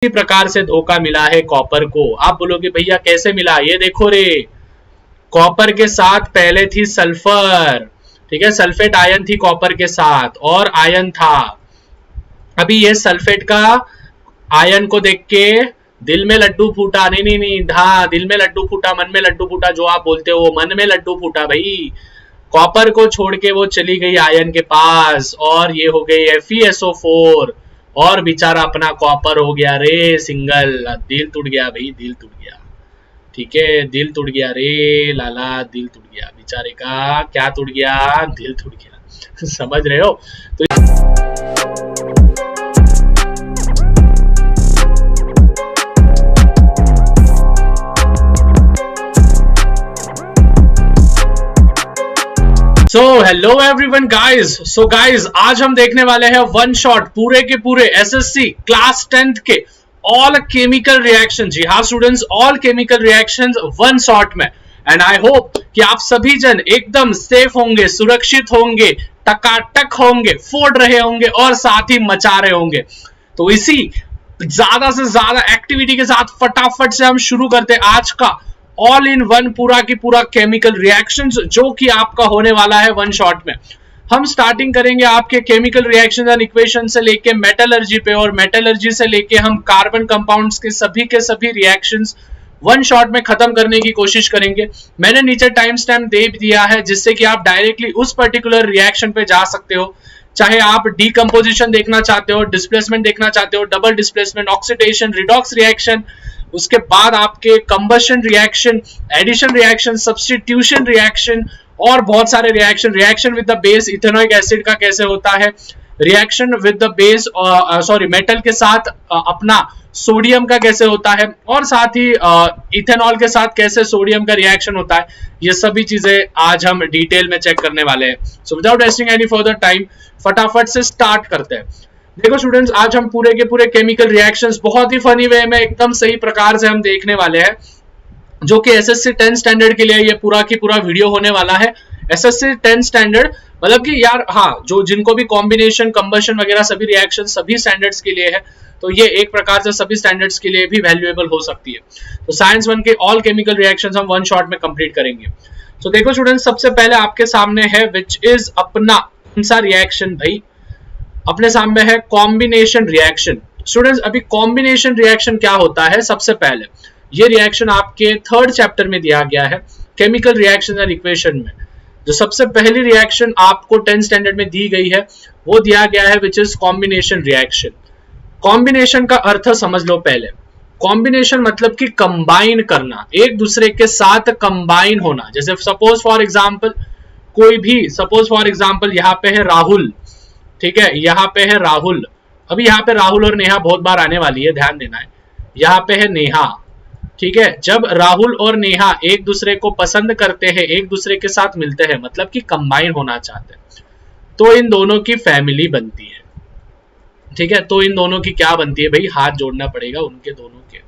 प्रकार से धोखा मिला है कॉपर को। आप बोलोगे भैया कैसे मिला, ये देखो रे, कॉपर के साथ पहले थी सल्फर, ठीक है, सल्फेट आयन थी कॉपर के साथ और आयन था। अभी ये सल्फेट का आयन को देख के दिल में लड्डू फूटा, नहीं नहीं नहीं, हाँ दिल में लड्डू फूटा, मन में लड्डू फूटा, जो आप बोलते हो मन में लड्डू फूटा भाई। कॉपर को छोड़ के वो चली गई आयन के पास और ये हो गई FeSO4 और बेचारा अपना कॉपर हो गया रे सिंगल। दिल टूट गया भाई, दिल टूट गया, ठीक है, दिल टूट गया रे लाला, दिल टूट गया बेचारे का। क्या टूट गया, दिल टूट गया समझ रहे हो। तो so hello everyone guys. So guys आज हम देखने वाले हैं वन शॉट पूरे के पूरे SSC क्लास 10th के ऑल केमिकल रिएक्शन। जी हाँ students, all chemical reactions one shot में। एंड आई होप कि आप सभी जन एकदम सेफ होंगे, सुरक्षित होंगे, टकाटक होंगे, फोड़ रहे होंगे और साथ ही मचा रहे होंगे। तो इसी ज्यादा से ज्यादा एक्टिविटी के साथ फटाफट से हम शुरू करते हैं आज का ऑल इन वन पूरा की पूरा केमिकल रिएक्शंस, जो कि आपका होने वाला है वन शॉट में। हम स्टार्टिंग करेंगे आपके केमिकल रिएक्शंस एंड इक्वेशन से लेके मेटलर्जी पे, और मेटलर्जी से लेके हम कार्बन कंपाउंड्स के सभी रिएक्शंस वन शॉट में खत्म करने की कोशिश करेंगे। मैंने नीचे टाइम स्टैम्प दे दिया है जिससे कि आप डायरेक्टली उस पर्टिकुलर रिएक्शन पे जा सकते हो। चाहे आप डीकंपोजिशन देखना चाहते हो, डिस्प्लेसमेंट देखना चाहते हो, double displacement, oxidation, redox reaction, उसके बाद आपके combustion reaction, addition reaction, substitution reaction और बहुत सारे reaction. Reaction with the base ethanoic acid का कैसे होता है, reaction with the base metal के साथ अपना सोडियम का कैसे होता है, और साथ ही इथेनॉल के साथ कैसे सोडियम का रिएक्शन होता है, ये सभी चीजें आज हम डिटेल में चेक करने वाले हैं। So without wasting any further time फटाफट से स्टार्ट करते हैं। देखो स्टूडेंट्स, आज हम पूरे के पूरे केमिकल रिएक्शंस बहुत ही फनी वे में एकदम सही प्रकार से हम देखने वाले हैं, जो कि SSC 10 स्टैंडर्ड के लिए ये पूरा की पूरा वीडियो होने वाला है। SSC 10 स्टैंडर्ड मतलब कि यार हाँ, जो जिनको भी कॉम्बिनेशन, कंबशन वगैरह सभी रिएक्शन सभी स्टैंडर्ड्स के लिए है, तो ये एक प्रकार से सभी स्टैंडर्ड्स के लिए भी वैल्यूएबल हो सकती है। तो साइंस 1 के ऑल केमिकल रिएक्शंस हम वन शॉट में कंप्लीट करेंगे। तो देखो स्टूडेंट्स, सबसे पहले आपके सामने है विच इज अपना कौन सा रिएक्शन भाई, अपने सामने है कॉम्बिनेशन रिएक्शन। स्टूडेंट्स, अभी कॉम्बिनेशन रिएक्शन क्या होता है, सबसे पहले ये रिएक्शन आपके 3rd चैप्टर में दिया गया है केमिकल रिएक्शन एंड इक्वेशन में। जो सबसे पहली रिएक्शन आपको 10th स्टैंडर्ड में दी गई है वो दिया गया है which is combination reaction. Combination का अर्थ समझ लो पहले। कॉम्बिनेशन मतलब कि कंबाइन करना, एक दूसरे के साथ कंबाइन होना। जैसे सपोज फॉर एग्जांपल कोई भी, सपोज फॉर एग्जांपल यहाँ पे है राहुल, ठीक है, यहाँ पे है राहुल। अभी यहाँ पे राहुल और नेहा बहुत बार आने वाली है, ध्यान देना है। यहाँ पे है नेहा, ठीक है। जब राहुल और नेहा एक दूसरे को पसंद करते हैं, एक दूसरे के साथ मिलते हैं, मतलब कि कंबाइन होना चाहते हैं, तो इन दोनों की फैमिली बनती है, ठीक है। तो इन दोनों की क्या बनती है भाई, हाथ जोड़ना पड़ेगा उनके दोनों के,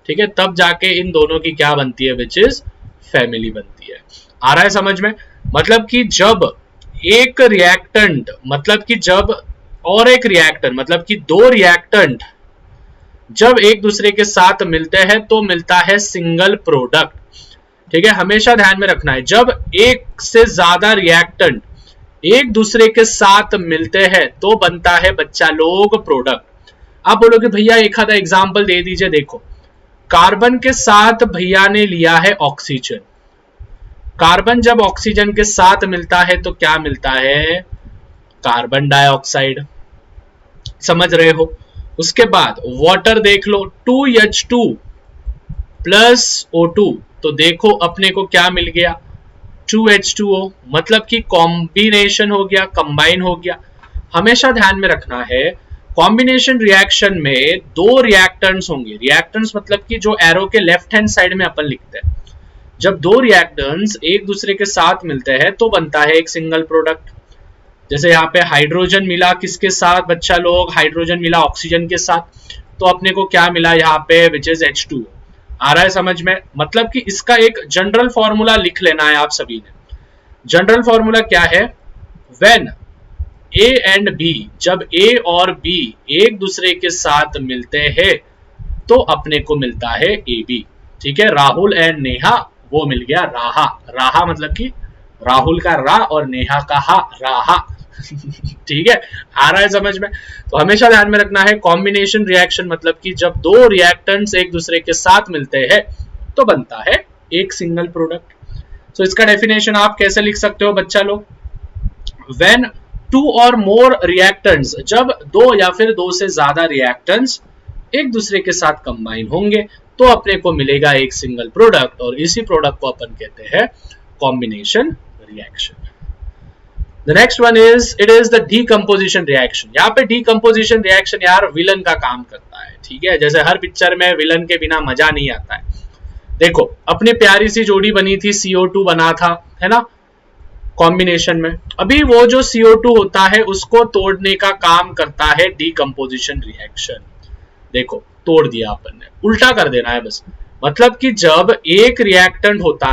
ठीक है, तब जाके इन दोनों की क्या बनती है, विच इज फैमिली बनती है। आ रहा है समझ में। मतलब कि जब एक रिएक्टेंट, मतलब कि जब और एक रिएक्टर, मतलब कि दो रिएक्टेंट जब एक दूसरे के साथ मिलते हैं तो मिलता है सिंगल प्रोडक्ट, ठीक है। हमेशा ध्यान में रखना है, जब एक से ज्यादा रिएक्टेंट एक दूसरे के साथ मिलते हैं तो बनता है बच्चा लोग प्रोडक्ट। आप बोलोगे भैया एक आधा एग्जांपल दे दीजिए। देखो, कार्बन के साथ भैया ने लिया है ऑक्सीजन। कार्बन जब ऑक्सीजन के साथ मिलता है तो क्या मिलता है, कार्बन डाइऑक्साइड, समझ रहे हो। उसके बाद वाटर देख लो, 2H2 प्लस O2, तो देखो अपने को क्या मिल गया, 2H2O, मतलब कि कॉम्बिनेशन हो गया, कंबाइन हो गया। हमेशा ध्यान में रखना है, कॉम्बिनेशन रिएक्शन में दो रिएक्टेंट्स होंगे। रिएक्टेंट्स मतलब कि जो एरो के लेफ्ट हैंड साइड में अपन लिखते हैं, जब दो रिएक्टेंट्स एक दूसरे के साथ मिलते हैं तो बनता है एक सिंगल प्रोडक्ट। जैसे यहाँ पे हाइड्रोजन मिला किसके साथ बच्चा लोग, हाइड्रोजन मिला ऑक्सीजन के साथ, तो अपने को क्या मिला यहाँ पे, विच इज H2O। आ रहा है समझ में। मतलब कि इसका एक जनरल फॉर्मूला लिख लेना है आप सभी ने। जनरल फॉर्मूला क्या है, व्हेन A एंड B, जब A और B एक दूसरे के साथ मिलते हैं तो अपने को मिलता है AB। ठीक है, राहुल एंड नेहा, वो मिल गया राहा। राहा मतलब कि राहुल का रा और नेहा का हा, राहा। ठीक है, आ रहा है समझ में? तो हमेशा ध्यान में रखना है कॉम्बिनेशन रिएक्शन मतलब कि जब दो रिएक्टेंट्स एक दूसरे के साथ मिलते हैं तो बनता है एक सिंगल प्रोडक्ट। सो इसका डेफिनेशन आप कैसे लिख सकते हो बच्चा लोग? व्हेन टू और मोर रिएक्टेंट्स, जब दो या फिर दो से ज्यादा रिएक्टेंट्स एक दूसरे के साथ कंबाइन होंगे तो अपने को मिलेगा एक सिंगल प्रोडक्ट, और इसी प्रोडक्ट को अपन कहते हैं combination reaction. The next one is it is the decomposition reaction। यहाँ पे decomposition reaction यार विलन का काम करता है। ठीक है, जैसे हर पिक्चर में विलन के बिना मजा नहीं आता है। देखो अपनी प्यारी सी जोड़ी बनी थी, CO2 बना था, है ना, कॉम्बिनेशन में। अभी वो जो CO2 होता है उसको तोड़ने का काम करता है decomposition reaction। देखो तोड़ दिया अपन ने, उल्टा कर देना है बस। मतलब कि जब एक रिएक्टेंट होता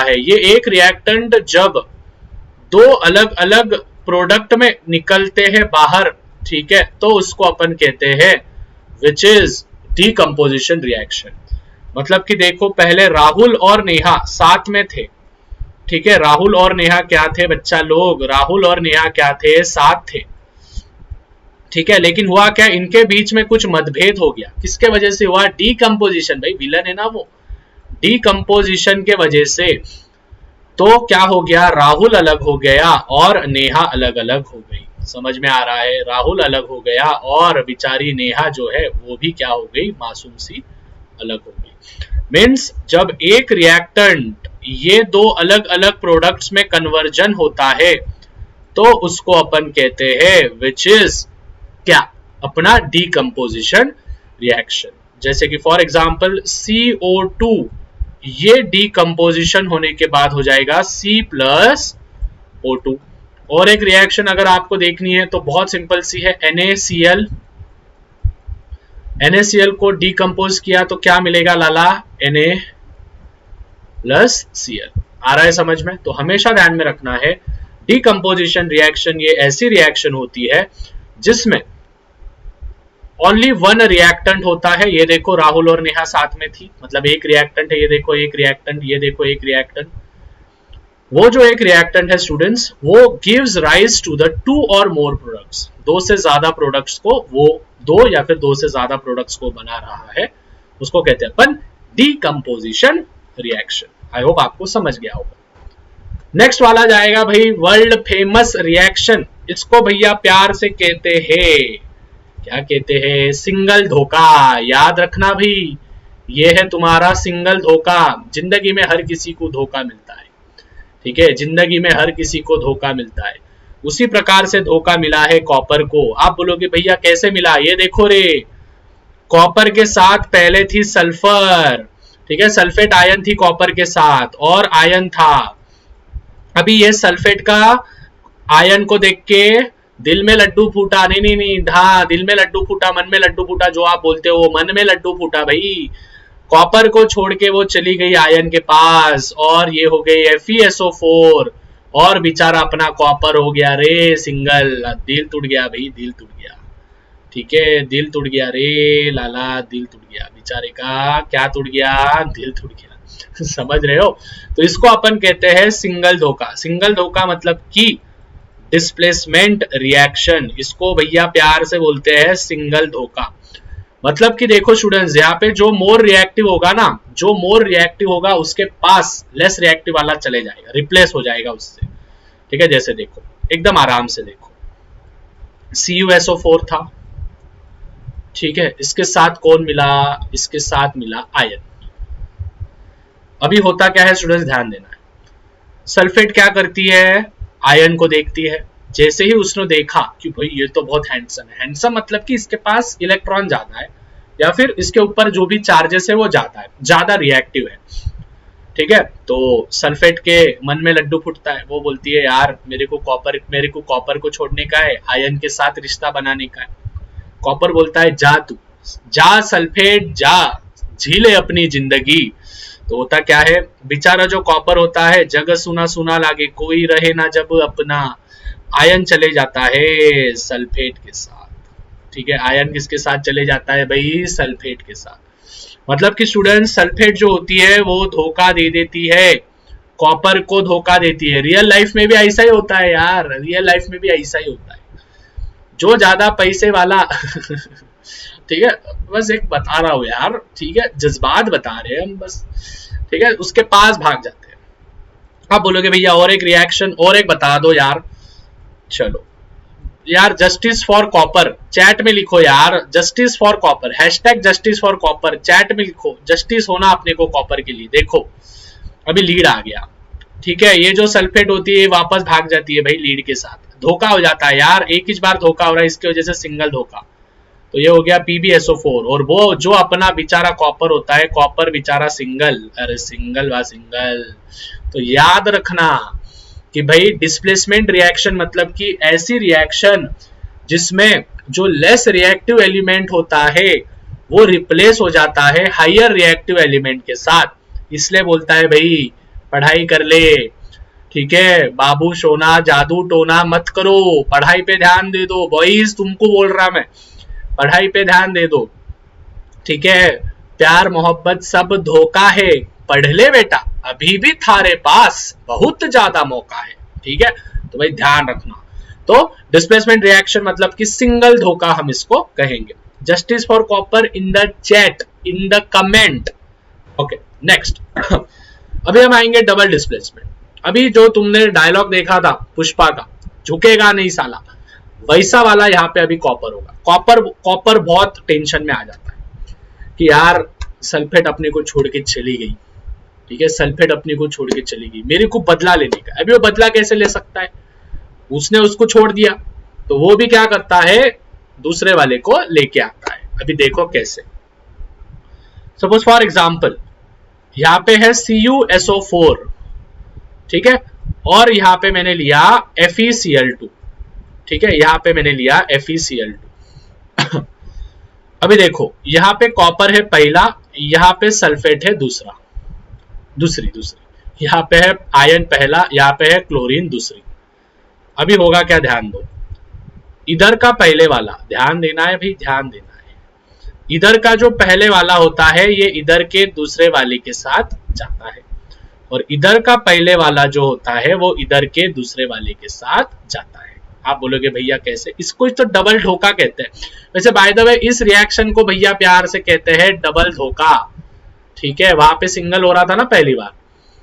है, ये एक रिएक्टेंट जब दो अलग अलग प्रोडक्ट में निकलते हैं बाहर, ठीक है, तो उसको अपन कहते हैं विच इज डीकंपोजिशन रिएक्शन। मतलब कि देखो पहले राहुल और नेहा साथ में थे, ठीक है, राहुल और नेहा क्या थे बच्चा लोग? राहुल और नेहा क्या थे? साथ थे। ठीक है, लेकिन हुआ क्या, इनके बीच में कुछ मतभेद हो गया। किसके वजह से हुआ? डीकंपोजिशन, भाई विलन है ना वो, डीकंपोजिशन के वजह से। तो क्या हो गया, राहुल अलग हो गया और नेहा अलग अलग हो गई। समझ में आ रहा है? राहुल अलग हो गया और बेचारी नेहा जो है वो भी क्या हो गई, मासूम सी अलग हो गई। मीन्स जब एक रिएक्टेंट ये दो अलग अलग प्रोडक्ट्स में कन्वर्जन होता है तो उसको अपन कहते हैं विच इज क्या, अपना डीकंपोजिशन रिएक्शन। जैसे कि फॉर एग्जांपल CO2, ये डीकंपोजिशन होने के बाद हो जाएगा C+O2। और एक रिएक्शन अगर आपको देखनी है तो बहुत सिंपल सी है, NaCl को डीकंपोज किया तो क्या मिलेगा लाला? Na+Cl। आ रहा है समझ में? तो हमेशा ध्यान में रखना है डीकंपोजिशन रिएक्शन ये ऐसी रिएक्शन होती है जिसमें ओनली वन रिएक्टेंट होता है। ये देखो राहुल और नेहा साथ में थी, मतलब एक रिएक्टेंट है। ये देखो एक रिएक्टेंट, ये देखो एक रिएक्टेंट। वो जो एक रिएक्टेंट है स्टूडेंट्स, वो gives rise to the two और मोर प्रोडक्ट्स। दो से ज्यादा प्रोडक्ट्स को, वो दो या फिर दो से ज्यादा प्रोडक्ट्स को बना रहा है, उसको कहते हैं अपन डीकंपोजिशन रिएक्शन। आई होप आपको समझ गया होगा। नेक्स्ट वाला जाएगा भाई वर्ल्ड फेमस रिएक्शन। इसको भैया प्यार से कहते हैं, क्या कहते हैं? सिंगल धोखा। याद रखना भाई, ये है तुम्हारा सिंगल धोखा। जिंदगी में हर किसी को धोखा मिलता है, ठीक है, जिंदगी में हर किसी को धोखा मिलता है। उसी प्रकार से धोखा मिला है कॉपर को। आप बोलोगे भैया कैसे मिला? ये देखो रे, कॉपर के साथ पहले थी सल्फर, ठीक है, सल्फेट आयन थी कॉपर के साथ, और आयन था। अभी ये सल्फेट का आयन को देख के दिल में लड्डू फूटा, नहीं, हाँ, दिल में लड्डू फूटा, मन में लड्डू फूटा, जो आप बोलते हो, मन में लड्डू फूटा भाई। कॉपर को छोड़ के वो चली गई आयन के पास, और ये हो गई FeSO4, और बेचारा अपना कॉपर हो गया रे सिंगल। दिल टूट गया भाई, दिल टूट गया, ठीक है, दिल टूट गया रे लाला, दिल टूट गया बेचारे का। क्या टूट गया? दिल टूट गया। समझ रहे हो? तो इसको अपन कहते हैं सिंगल धोखा। सिंगल धोखा मतलब कि डिस्प्लेसमेंट रिएक्शन, इसको भैया प्यार से बोलते हैं सिंगल धोखा। मतलब कि देखो स्टूडेंट्स, यहाँ पे जो मोर रिएक्टिव होगा ना, जो मोर रिएक्टिव होगा उसके पास लेस रिएक्टिव वाला चले जाएगा, रिप्लेस हो जाएगा उससे, ठीक है। जैसे देखो एकदम आराम से देखो, CuSO4 था, ठीक है, इसके साथ कौन मिला? इसके साथ मिला आयन। अभी होता क्या है स्टूडेंट्स, ध्यान देना है। सल्फेट क्या करती है? आयन को देखती है। जैसे ही उसने देखा कि भाई ये तो बहुत हैंडसम है, हैंडसम मतलब कि इसके पास इलेक्ट्रॉन ज्यादा है, या फिर इसके ऊपर जो भी चार्जेस है वो ज्यादा है, ज्यादा रिएक्टिव है, ठीक है। तो सल्फेट के मन में लड्डू फूटता है, वो बोलती है यार मेरे को कॉपर को छोड़ने का है, आयन के साथ रिश्ता बनाने का है। कॉपर बोलता है जा तू, जा सल्फेट जा, झीले अपनी जिंदगी। तो होता क्या है, बेचारा जो कॉपर होता है, जग सुना सुना लागे कोई रहे ना जब अपना, आयन चले जाता है सल्फेट के साथ, ठीक है, आयन किसके साथ चले जाता है भाई, सल्फेट के साथ। मतलब कि स्टूडेंट सल्फेट जो होती है वो धोखा दे देती है, कॉपर को धोखा देती है। रियल लाइफ में भी ऐसा ही होता है यार, रियल लाइफ में भी ऐसा ही होता है। जो ज्यादा पैसे वाला ठीक है, बस एक बता रहा हूं यार, ठीक है, जज्बात बता रहे हैं हम बस, ठीक है, उसके पास भाग जाते हैं। आप बोलोगे भैया और एक रिएक्शन और एक बता दो यार, चलो यार, जस्टिस फॉर कॉपर चैट में लिखो यार, justice for copper, hashtag justice for copper chat में लिखो, जस्टिस होना अपने को कॉपर के लिए। देखो अभी लीड आ गया, ठीक है, ये जो सल्फेट होती है वापस भाग जाती है भाई लीड के साथ, धोखा हो जाता है यार, एक ही बार धोखा हो रहा है, इसकी वजह से सिंगल धोखा। तो ये हो गया PbSO4, और वो जो अपना बेचारा कॉपर होता है, कॉपर बेचारा सिंगल, अरे सिंगल व सिंगल। तो याद रखना कि भाई डिस्प्लेसमेंट रिएक्शन मतलब कि ऐसी रिएक्शन जिसमें जो लेस रिएक्टिव एलिमेंट होता है वो रिप्लेस हो जाता है हायर रिएक्टिव एलिमेंट के साथ, इसलिए बोलता है भाई पढ़ाई कर ले, ठीक है, बाबू सोना जादू टोना मत करो, पढ़ाई पे ध्यान दे दो बॉयज, तुमको बोल रहा मैं, पढ़ाई पे ध्यान दे दो, ठीक है, प्यार मोहब्बत सब धोखा है, पढ़ ले बेटा अभी भी थारे पास बहुत ज्यादा मौका है, ठीक है, तो भाई ध्यान रखना। तो डिस्प्लेसमेंट रिएक्शन मतलब कि सिंगल धोखा हम इसको कहेंगे। Justice for copper in the chat, in the comment. Okay next अभी हम आएंगे डबल डिस्प्लेसमेंट। अभी जो तुमने डायलॉग देखा था पुष्पा का, झुकेगा नहीं साला, वैसा वाला यहाँ पे अभी कॉपर होगा। कॉपर बहुत टेंशन में आ जाता है कि यार सल्फेट अपने को छोड़ के चली गई, ठीक है, सल्फेट अपने को छोड़ के चली गई, मेरे को बदला लेने का। अभी वो बदला कैसे ले सकता है, उसने उसको छोड़ दिया, तो वो भी क्या करता है, दूसरे वाले को लेके आता है। अभी देखो कैसे। सपोज फॉर एग्जाम्पल यहाँ पे है CuSO4, ठीक है, और यहाँ पे मैंने लिया FeCl2, ठीक है, यहाँ पे मैंने लिया FeCl2 अभी देखो यहाँ पे कॉपर है पहला, यहाँ पे सल्फेट है दूसरी, यहाँ पे है आयन पहला, यहाँ पे है क्लोरीन दूसरी। अभी होगा क्या, ध्यान दो, इधर का पहले वाला, ध्यान देना है भाई, ध्यान देना है, इधर का जो पहले वाला होता है ये इधर के दूसरे वाले के साथ जाता है, और इधर का पहले वाला जो होता है वो इधर के दूसरे वाले के साथ जाता है। आप बोलोगे भैया कैसे, इसको तो डबल धोखा कहते हैं। वैसे बाय द वे इस रिएक्शन को भैया प्यार से कहते हैं डबल धोखा, ठीक है, वहां पे सिंगल हो रहा था ना पहली बार,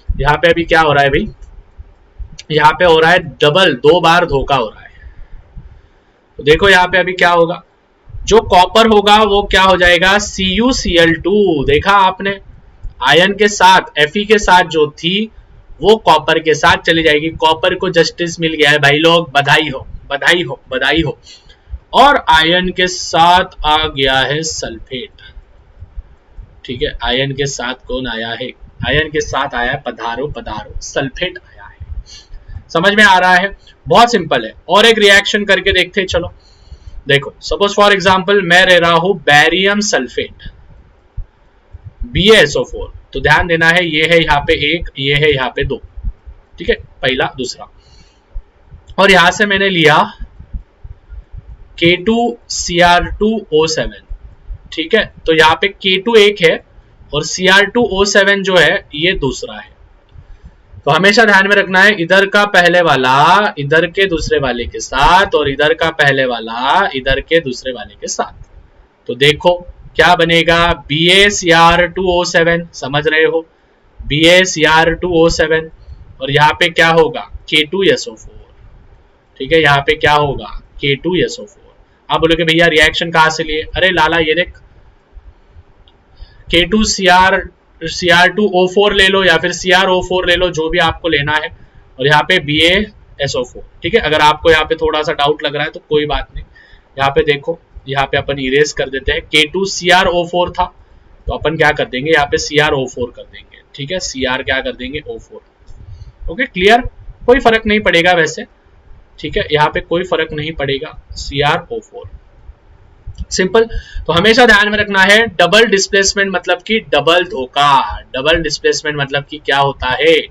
यहाँ पे अभी क्या हो रहा है भाई, यहाँ पे हो रहा है डबल, 2 बार धोखा हो रहा है। तो देखो यहाँ पे अभी क्या होगा, जो कॉपर होगा वो क्या हो जाएगा, CuCl2, देखा आपने, आयन के साथ Fe के साथ जो थी वो कॉपर के साथ चली जाएगी, कॉपर को जस्टिस मिल गया है भाई लोग, बधाई हो बधाई हो बधाई हो। और आयन के साथ आ गया है सल्फेट, ठीक है, आयन के साथ कौन आया है, आयन के साथ आया है, पधारो पधारो, सल्फेट आया है। समझ में आ रहा है, बहुत सिंपल है। और एक रिएक्शन करके देखते हैं, चलो देखो। सपोज फॉर एग्जांपल मैं ले रहा हूं बैरियम सल्फेट BaSO4, तो ध्यान देना है ये है यहाँ पे 1, ये है यहाँ पे 2, ठीक है, पहला दूसरा, और यहां से मैंने लिया K2Cr2O7, ठीक है, तो यहाँ पे K2 एक है और Cr2O7 जो है ये दूसरा है। तो हमेशा ध्यान में रखना है, इधर का पहले वाला इधर के दूसरे वाले के साथ, और इधर का पहले वाला इधर के दूसरे वाले के साथ। तो देखो क्या बनेगा, BaCr2O7, समझ रहे हो, BaCr2O7, और यहाँ पे क्या होगा K2SO4, ठीक है, यहाँ पे क्या होगा K2SO4। आप बोलोगे भैया रिएक्शन कहाँ से लिए, अरे लाला ये देख, K2Cr2O4 ले लो या फिर CrO4 ले लो, जो भी आपको लेना है, और यहाँ पे BaSO4, ठीक है। अगर आपको यहाँ पे थोड़ा सा डाउट लग रहा है तो कोई बात नहीं, यहाँ पे देखो, यहाँ पे अपन इरेज कर देते हैं, K2CrO4 था तो अपन क्या कर देंगे, यहाँ पे CrO4 कर देंगे, ठीक है, Cr क्या कर देंगे O4। ओके क्लियर, कोई फर्क नहीं पड़ेगा वैसे, ठीक है, यहाँ पे कोई फर्क नहीं पड़ेगा, CrO4 सिंपल। तो हमेशा ध्यान में रखना है, डबल डिस्प्लेसमेंट मतलब कि डबल धोखा, डबल डिस्प्लेसमेंट मतलब कि क्या होता है,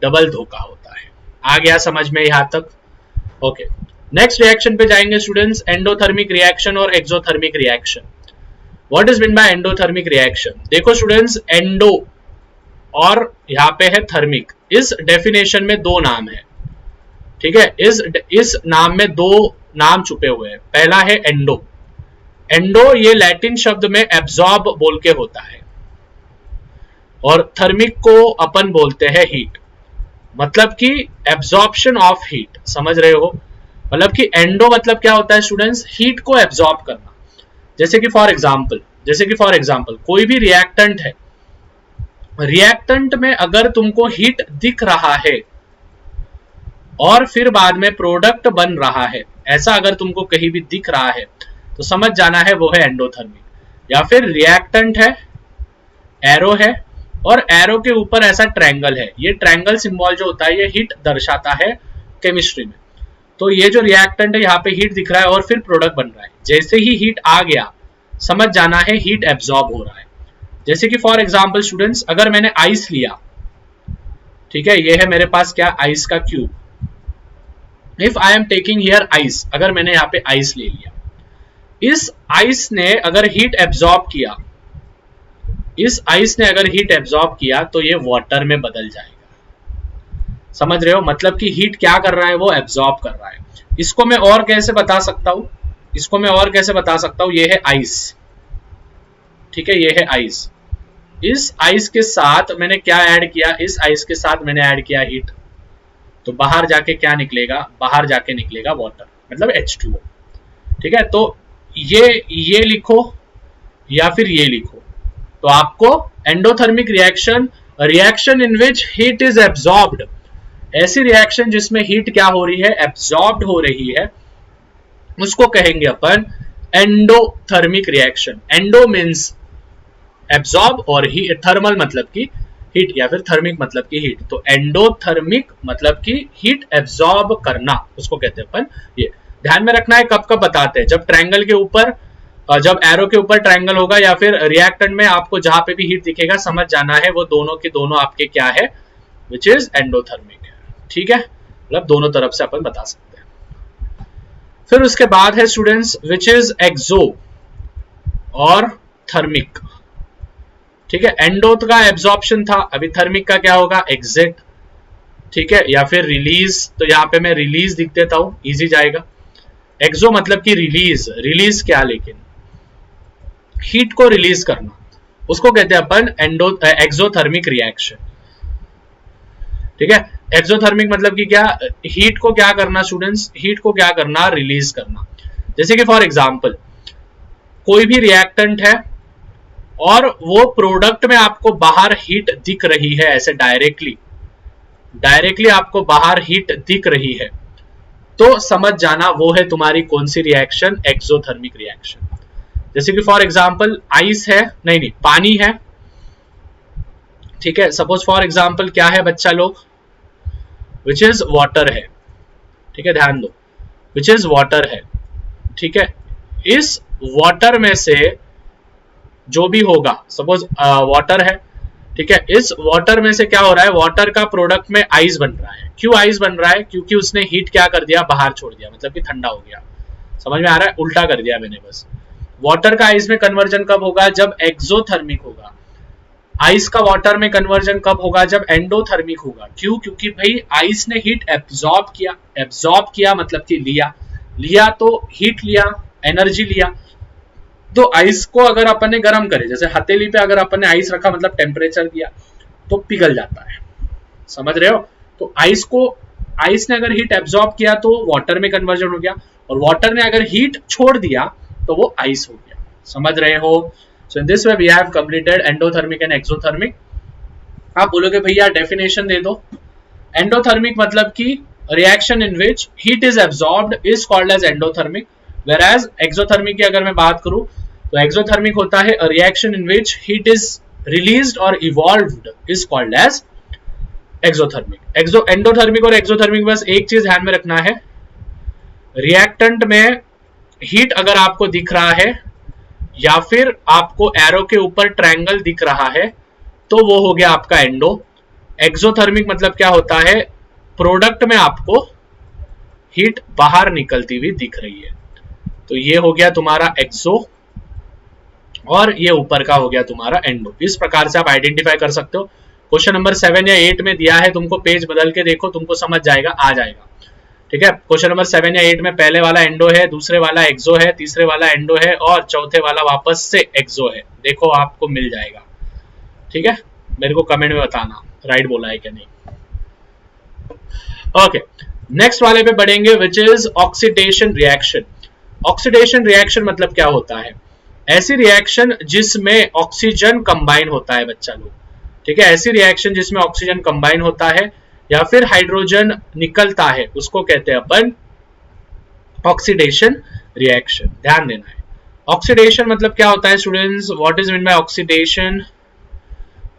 डबल धोखा होता है। आ गया समझ में यहाँ तक, ओके। नेक्स्ट रिएक्शन पे जाएंगे स्टूडेंट्स, एंडोथर्मिक रिएक्शन और exothermic reaction. What is mean by endothermic reaction? देखो स्टूडेंट्स, एंडो और यहाँ पे है थर्मिक, इस डेफिनेशन में दो नाम है, ठीक है। इस नाम में दो नाम छुपे हुए हैं। पहला है एंडो। एंडो ये लैटिन शब्द में एब्जॉर्ब बोल के होता है, और थर्मिक को अपन बोलते हैं हीट, मतलब कि एब्जॉर्प्शन ऑफ हीट। समझ रहे हो? मतलब कि एंडो मतलब क्या होता है स्टूडेंट्स? हीट को एब्जॉर्ब करना। जैसे कि फॉर एग्जांपल कोई भी रिएक्टेंट है, रिएक्टेंट में अगर तुमको हीट दिख रहा है और फिर बाद में प्रोडक्ट बन रहा है, ऐसा अगर तुमको कहीं भी दिख रहा है तो समझ जाना है वो है एंडोथर्मिक। या फिर रिएक्टेंट है, एरो है, और एरो के ऊपर ऐसा ट्रायंगल है, ये ट्रायंगल सिंबल जो होता है ये हीट दर्शाता है केमिस्ट्री में। तो ये जो रिएक्टेंट है यहाँ पे हीट दिख रहा है और फिर प्रोडक्ट बन रहा है। जैसे ही हीट आ गया समझ जाना है हीट एब्जॉर्ब हो रहा है। जैसे कि फॉर एग्जांपल स्टूडेंट्स, अगर मैंने आइस लिया, ठीक है, ये है मेरे पास क्या, आइस का cube. If I am taking here ice, अगर मैंने यहाँ पे आइस ले लिया, इस आइस ने अगर हीट एब्जॉर्ब किया, तो ये वाटर में बदल जाएगा। समझ रहे हो? मतलब कि हीट क्या कर रहा है, वो एब्जॉर्ब कर रहा है। इसको मैं और कैसे बता सकता हूं, ये है आइस, ठीक है, ये है आइस। इस आइस के साथ मैंने क्या ऐड किया, इस आइस के साथ मैंने ऐड किया हीट, तो बाहर जाके क्या निकलेगा, बाहर जाके निकलेगा वाटर, मतलब H2O, ठीक है। तो ये लिखो या फिर ये लिखो, तो आपको endothermic reaction in which heat is absorbed, ऐसी रिएक्शन जिसमें हीट क्या हो रही है, एब्जॉर्ब्ड हो रही है, उसको कहेंगे अपन endothermic reaction. Endo means absorb और थर्मल मतलब की हीट, या फिर थर्मिक मतलब की हीट। तो एंडोथर्मिक मतलब की हीट एब्जॉर्ब करना, उसको कहते हैं अपन। ये ध्यान में रखना है, कब कब बताते हैं, जब ट्रायंगल के ऊपर, जब एरो के ऊपर ट्रायंगल होगा या फिर रिएक्टेंट में आपको जहां पे भी हीट दिखेगा, समझ जाना है वो दोनों के दोनों आपके क्या है, विच इज एंडोथर्मिक है, ठीक है। मतलब दोनों तरफ से अपन बता सकते हैं। फिर उसके बाद है स्टूडेंट्स विच इज एक्सो और थर्मिक, ठीक है। एंडो का एब्जॉर्प्शन था, अभी थर्मिक का क्या होगा, एग्जिट, ठीक है, या फिर रिलीज। तो यहाँ पे मैं रिलीज लिख देता हूं, इजी जाएगा। एक्सो मतलब कि रिलीज क्या, लेकिन हीट को रिलीज करना, उसको कहते हैं अपन एक्सोथर्मिक रिएक्शन, ठीक है। एक्सोथर्मिक मतलब कि क्या, हीट को क्या करना स्टूडेंट्स, हीट को क्या करना, रिलीज करना। जैसे कि फॉर एग्जांपल कोई भी रिएक्टेंट है और वो प्रोडक्ट में आपको बाहर हीट दिख रही है, ऐसे डायरेक्टली आपको बाहर हीट दिख रही है, तो समझ जाना वो है तुम्हारी कौन सी रिएक्शन, एक्सोथर्मिक रिएक्शन। जैसे कि फॉर एग्जांपल आइस है, नहीं पानी है, ठीक है। सपोज फॉर एग्जांपल क्या है बच्चा लोग, विच इज वाटर है, ठीक है, ध्यान दो, विच इज वाटर है, ठीक है। इस वाटर में से जो भी होगा, सपोज वाटर है, ठीक है, इस वाटर में से क्या हो रहा है, वाटर का प्रोडक्ट में आइस बन रहा है। क्यों आइस बन रहा है, क्योंकि उसने हीट क्या कर दिया, बाहर छोड़ दिया, मतलब कि ठंडा हो गया। समझ में आ रहा है, उल्टा कर दिया मैंने बस। वाटर का आइस में कन्वर्जन कब होगा, जब एक्सोथर्मिक होगा। आइस का वाटर में कन्वर्जन कब होगा, जब एंडोथर्मिक होगा। क्यों, क्योंकि भाई आइस ने हीट एब्जॉर्ब किया मतलब कि लिया तो हीट लिया, एनर्जी लिया। तो आइस को अगर अपन ने गर्म करे, जैसे हथेली पे अगर अपन ने आइस रखा, मतलब टेम्परेचर दिया, तो पिघल जाता है। समझ रहे हो? तो आइस ने अगर हीट एब्जॉर्ब किया तो वाटर में कन्वर्जन हो गया, और वाटर ने अगर हीट छोड़ दिया तो वो आइस हो गया। समझ रहे हो? So in this way we have completed endothermic and exothermic. आप बोलोगे भैया डेफिनेशन दे दो। एंडोथर्मिक मतलब कि reaction in which heat is absorbed is called as endothermic, whereas exothermic की अगर मैं बात करूं तो एक्सोथर्मिक होता है a reaction in which heat is released or evolved is called as exothermic. Endothermic और एक्सोथर्मिक बस एक चीज ध्यान में रखना है, रिएक्टेंट में हीट अगर आपको दिख रहा है या फिर आपको एरो के ऊपर ट्रायंगल दिख रहा है तो वो हो गया आपका एंडो। एक्सोथर्मिक मतलब क्या होता है, प्रोडक्ट में आपको हीट बाहर निकलती हुई दिख रही है। तो ये हो गया तुम्हारा एक्सो और ये ऊपर का हो गया तुम्हारा एंडो। इस प्रकार से आप आइडेंटिफाई कर सकते हो। क्वेश्चन नंबर 7 या 8 में दिया है तुमको, पेज बदल के देखो, तुमको समझ जाएगा, आ जाएगा। ठीक है, क्वेश्चन नंबर 7 या 8 में पहले वाला एंडो है, दूसरे वाला एक्सो है, तीसरे वाला एंडो है और चौथे वाला वापस से एक्सो है। देखो आपको मिल जाएगा। ठीक है, मेरे को कमेंट में बताना राइट बोला है क्या नहीं। ओके, नेक्स्ट वाले पे बढ़ेंगे, विच is oxidation reaction. Oxidation reaction मतलब क्या होता है? ऐसी रिएक्शन जिसमें ऑक्सीजन कंबाइन होता है बच्चा लोग। ठीक है, ऐसी रिएक्शन जिसमें ऑक्सीजन कंबाइन होता है या फिर हाइड्रोजन निकलता है, उसको कहते हैं अपन ऑक्सीडेशन रिएक्शन। ध्यान देना है। ऑक्सीडेशन मतलब क्या होता है students? What is mean by oxidation?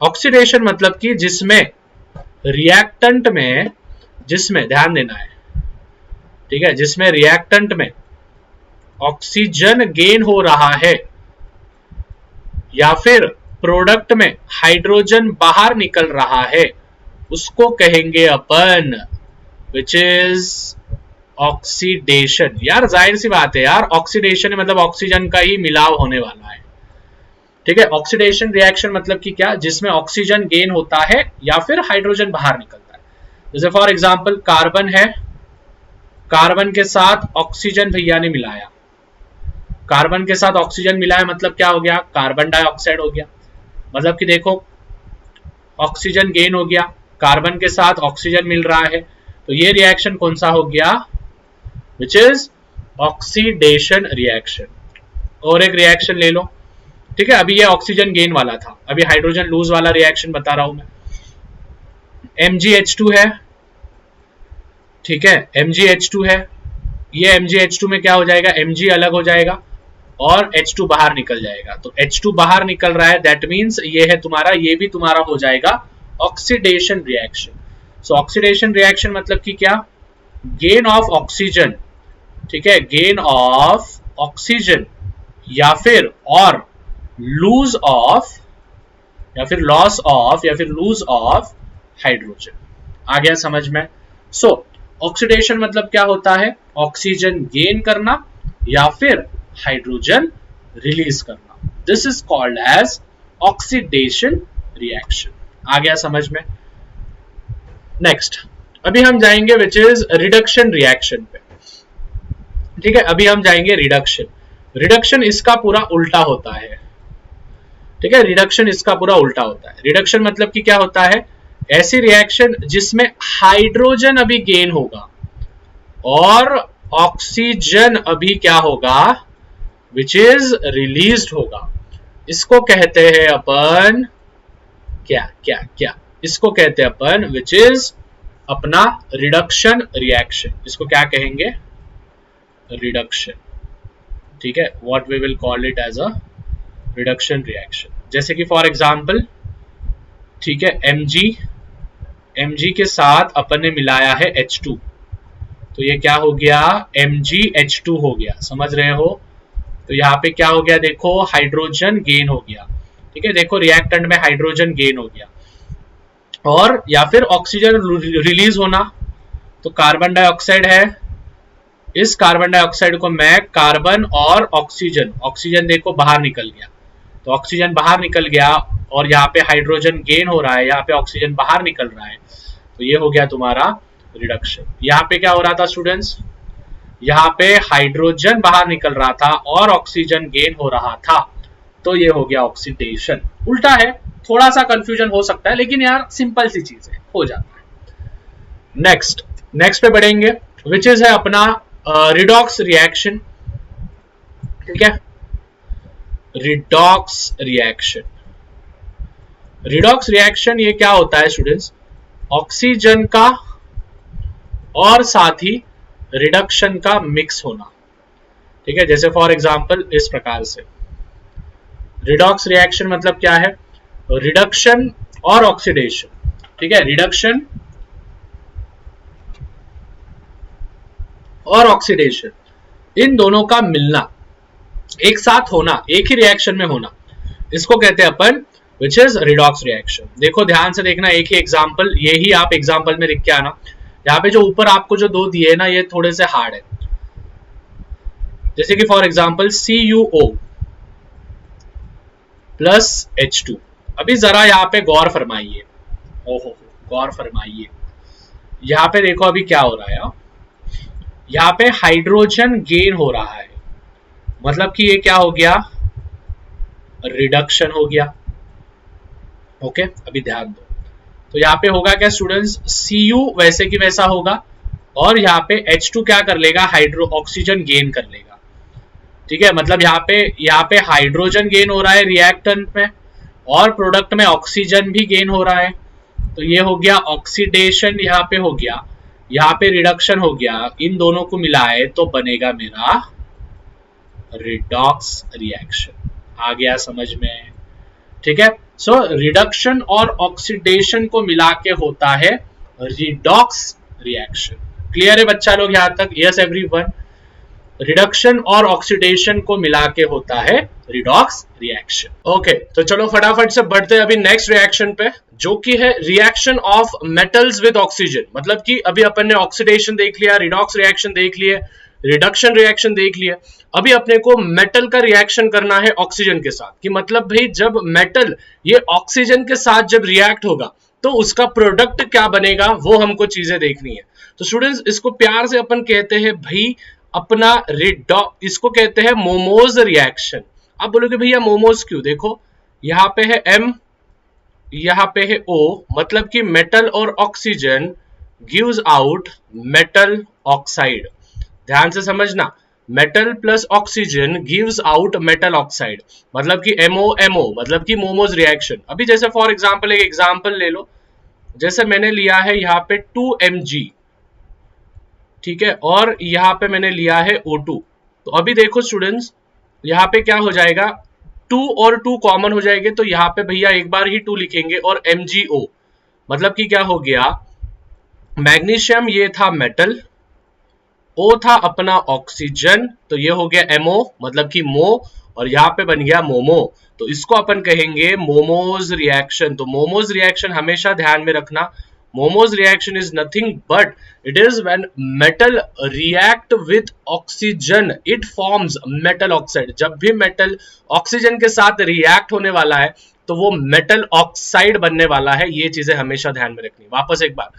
Oxidation मतलब कि जिसमें रिएक्टेंट में, जिसमें ध्यान देना है, ठीक है, जिसमें रिएक्टेंट में ऑक्सीजन गेन हो रहा है या फिर प्रोडक्ट में हाइड्रोजन बाहर निकल रहा है, उसको कहेंगे अपन विच इज ऑक्सीडेशन। यार जाहिर सी बात है यार, ऑक्सीडेशन मतलब ऑक्सीजन का ही मिलाव होने वाला है। ठीक है, ऑक्सीडेशन रिएक्शन मतलब कि क्या? जिसमें ऑक्सीजन गेन होता है या फिर हाइड्रोजन बाहर निकलता है। जैसे फॉर एग्जांपल कार्बन है, कार्बन के साथ ऑक्सीजन भैया ने मिलाया, कार्बन के साथ ऑक्सीजन मिलाया मतलब क्या हो गया? कार्बन डाइऑक्साइड हो गया। मतलब कि देखो ऑक्सीजन गेन हो गया, कार्बन के साथ ऑक्सीजन मिल रहा है, तो ये रिएक्शन कौन सा हो गया? विच इज ऑक्सीडेशन रिएक्शन। और एक रिएक्शन ले लो, ठीक है, अभी ये ऑक्सीजन गेन वाला था, अभी हाइड्रोजन लूज वाला रिएक्शन बता रहा हूं मैं। MgH2 है, ठीक है, MgH2 है, ये MgH2 में क्या हो जाएगा? Mg अलग हो जाएगा और H2 बाहर निकल जाएगा। तो H2 बाहर निकल रहा है, दैट मीन्स ये है तुम्हारा, ये भी तुम्हारा हो जाएगा ऑक्सीडेशन रिएक्शन। सो ऑक्सीडेशन रिएक्शन मतलब कि क्या? गेन ऑफ ऑक्सीजन, ठीक है, गेन ऑफ ऑक्सीजन या फिर और लूज ऑफ या फिर लॉस ऑफ या फिर लूज ऑफ हाइड्रोजन। आ गया समझ में? सो ऑक्सीडेशन मतलब क्या होता है? ऑक्सीजन गेन करना या फिर हाइड्रोजन रिलीज करना। This is called as oxidation reaction. आ गया समझ में? नेक्स्ट अभी हम जाएंगे विच इज रिडक्शन रिएक्शन पे। ठीक है, अभी हम जाएंगे रिडक्शन। रिडक्शन इसका पूरा उल्टा होता है। ठीक है, रिडक्शन इसका पूरा उल्टा होता है। रिडक्शन मतलब कि क्या होता है? ऐसी रिएक्शन जिसमें हाइड्रोजन अभी गेन होगा और ऑक्सीजन अभी क्या होगा? विच इज रिलीज्ड होगा। इसको कहते हैं अपन क्या क्या क्या? इसको कहते हैं अपन विच इज अपना रिडक्शन रिएक्शन। इसको क्या कहेंगे? रिडक्शन। ठीक है, what we will call it as a reduction reaction. जैसे कि फॉर एग्जांपल, ठीक है, Mg के साथ अपन ने मिलाया है H2, तो ये क्या हो गया? MgH2 हो गया। समझ रहे हो? तो यहाँ पे क्या हो गया? देखो हाइड्रोजन गेन हो गया। ठीक है, देखो रिएक्टेंट में हाइड्रोजन गेन हो गया और या फिर ऑक्सीजन रिलीज होना। तो कार्बन डाइऑक्साइड है, इस कार्बन डाइऑक्साइड को मैं कार्बन और ऑक्सीजन, ऑक्सीजन देखो बाहर निकल गया, तो ऑक्सीजन बाहर निकल गया और यहाँ पे हाइड्रोजन गेन हो रहा है, यहाँ पे ऑक्सीजन बाहर निकल रहा है, तो ये हो गया तुम्हारा रिडक्शन। यहाँ पे क्या हो रहा था स्टूडेंट्स? यहाँ पे हाइड्रोजन बाहर निकल रहा था और ऑक्सीजन गेन हो रहा था, तो ये हो गया ऑक्सीडेशन। उल्टा है, थोड़ा सा कंफ्यूजन हो सकता है, लेकिन यार सिंपल सी चीज है, हो जाता है। नेक्स्ट पे बढ़ेंगे, विच इज है अपना रिडॉक्स रिएक्शन। ठीक है, रिडॉक्स रिएक्शन। रिडॉक्स रिएक्शन ये क्या होता है स्टूडेंट्स? ऑक्सीजन का और साथ ही रिडक्शन का मिक्स होना। ठीक है, जैसे फॉर एग्जांपल इस प्रकार से रिडॉक्स रिएक्शन मतलब क्या है? रिडक्शन और ऑक्सीडेशन। ठीक है, रिडक्शन और ऑक्सीडेशन, इन दोनों का मिलना, एक साथ होना, एक ही रिएक्शन में होना, इसको कहते हैं अपन विच इज रिडॉक्स रिएक्शन। देखो ध्यान से देखना, एक ही एग्जांपल, यही आप एग्जांपल में लिख के आना। यहाँ पे जो ऊपर आपको जो दो दिए ना ये थोड़े से हार्ड है, जैसे कि for example CuO plus H2। अभी जरा यहाँ पे गौर फरमाइए, ओहो गौर फरमाइए, यहाँ पे देखो अभी क्या हो रहा है, यहाँ पे हाइड्रोजन गेन हो रहा है, मतलब कि ये क्या हो गया, रिडक्शन हो गया। ओके अभी ध्यान दो, तो यहाँ पे होगा क्या स्टूडेंट्स, Cu वैसे की वैसा होगा और यहाँ पे H2 क्या कर लेगा, हाइड्रो ऑक्सीजन गेन कर लेगा। ठीक है, मतलब यहाँ पे हाइड्रोजन गेन हो रहा है रिएक्टेंट में और प्रोडक्ट में ऑक्सीजन भी गेन हो रहा है, तो ये हो गया ऑक्सीडेशन, यहाँ पे हो गया, यहाँ पे रिडक्शन हो गया, इन दोनों को मिलाए तो बनेगा मेरा रिडॉक्स रिएक्शन। आ गया समझ में? ठीक है, सो रिडक्शन और ऑक्सीडेशन को मिला के होता है रिडॉक्स रिएक्शन। क्लियर है बच्चा लोग यहाँ तक? यस एवरीवन, रिडक्शन और ऑक्सीडेशन को मिला के होता है रिडॉक्स रिएक्शन। ओके तो चलो फटाफट से बढ़ते हैं अभी नेक्स्ट रिएक्शन पे, जो कि है reaction of metals with oxygen. मतलब कि अभी अपन ने ऑक्सीडेशन देख लिया, रिडॉक्स रिएक्शन देख लिए, रिडक्शन रिएक्शन देख लिया, अभी अपने को मेटल का रिएक्शन करना है ऑक्सीजन के साथ। कि मतलब भाई जब मेटल ये ऑक्सीजन के साथ जब रिएक्ट होगा तो उसका प्रोडक्ट क्या बनेगा, वो हमको चीजें देखनी है। तो स्टूडेंट्स इसको प्यार से अपन कहते हैं भाई अपना इसको कहते हैं मोमोज रिएक्शन। आप बोलोगे भैया मोमोज क्यों? देखो यहाँ पे है M, यहाँ पे है O, मतलब कि मेटल और oxygen gives out metal oxide. ध्यान से समझना, metal plus oxygen gives out metal oxide, मतलब कि MOMO, मतलब कि मोमोज रिएक्शन। अभी जैसे फॉर एग्जांपल एक एग्जांपल ले लो, जैसे मैंने लिया है यहाँ पे 2Mg, ठीक है, और यहाँ पे मैंने लिया है O2। तो अभी देखो स्टूडेंट्स यहाँ पे क्या हो जाएगा, 2 और 2 कॉमन हो जाएंगे, तो यहाँ पे भैया एक बार ही 2 लिखेंगे और MgO, मतलब कि क्या हो गया, मैग्नीशियम ये था मेटल, O था अपना ऑक्सीजन, तो ये हो गया MO, मतलब कि मो, और यहाँ पे बन गया मोमो। तो इसको अपन कहेंगे मोमोज रिएक्शन। तो मोमोज रिएक्शन हमेशा ध्यान में रखना, momos reaction is nothing but it is when metal react with oxygen it forms metal oxide. जब भी मेटल ऑक्सीजन के साथ रिएक्ट होने वाला है तो वो मेटल ऑक्साइड बनने वाला है, ये चीजें हमेशा ध्यान में रखनी। वापस एक बार,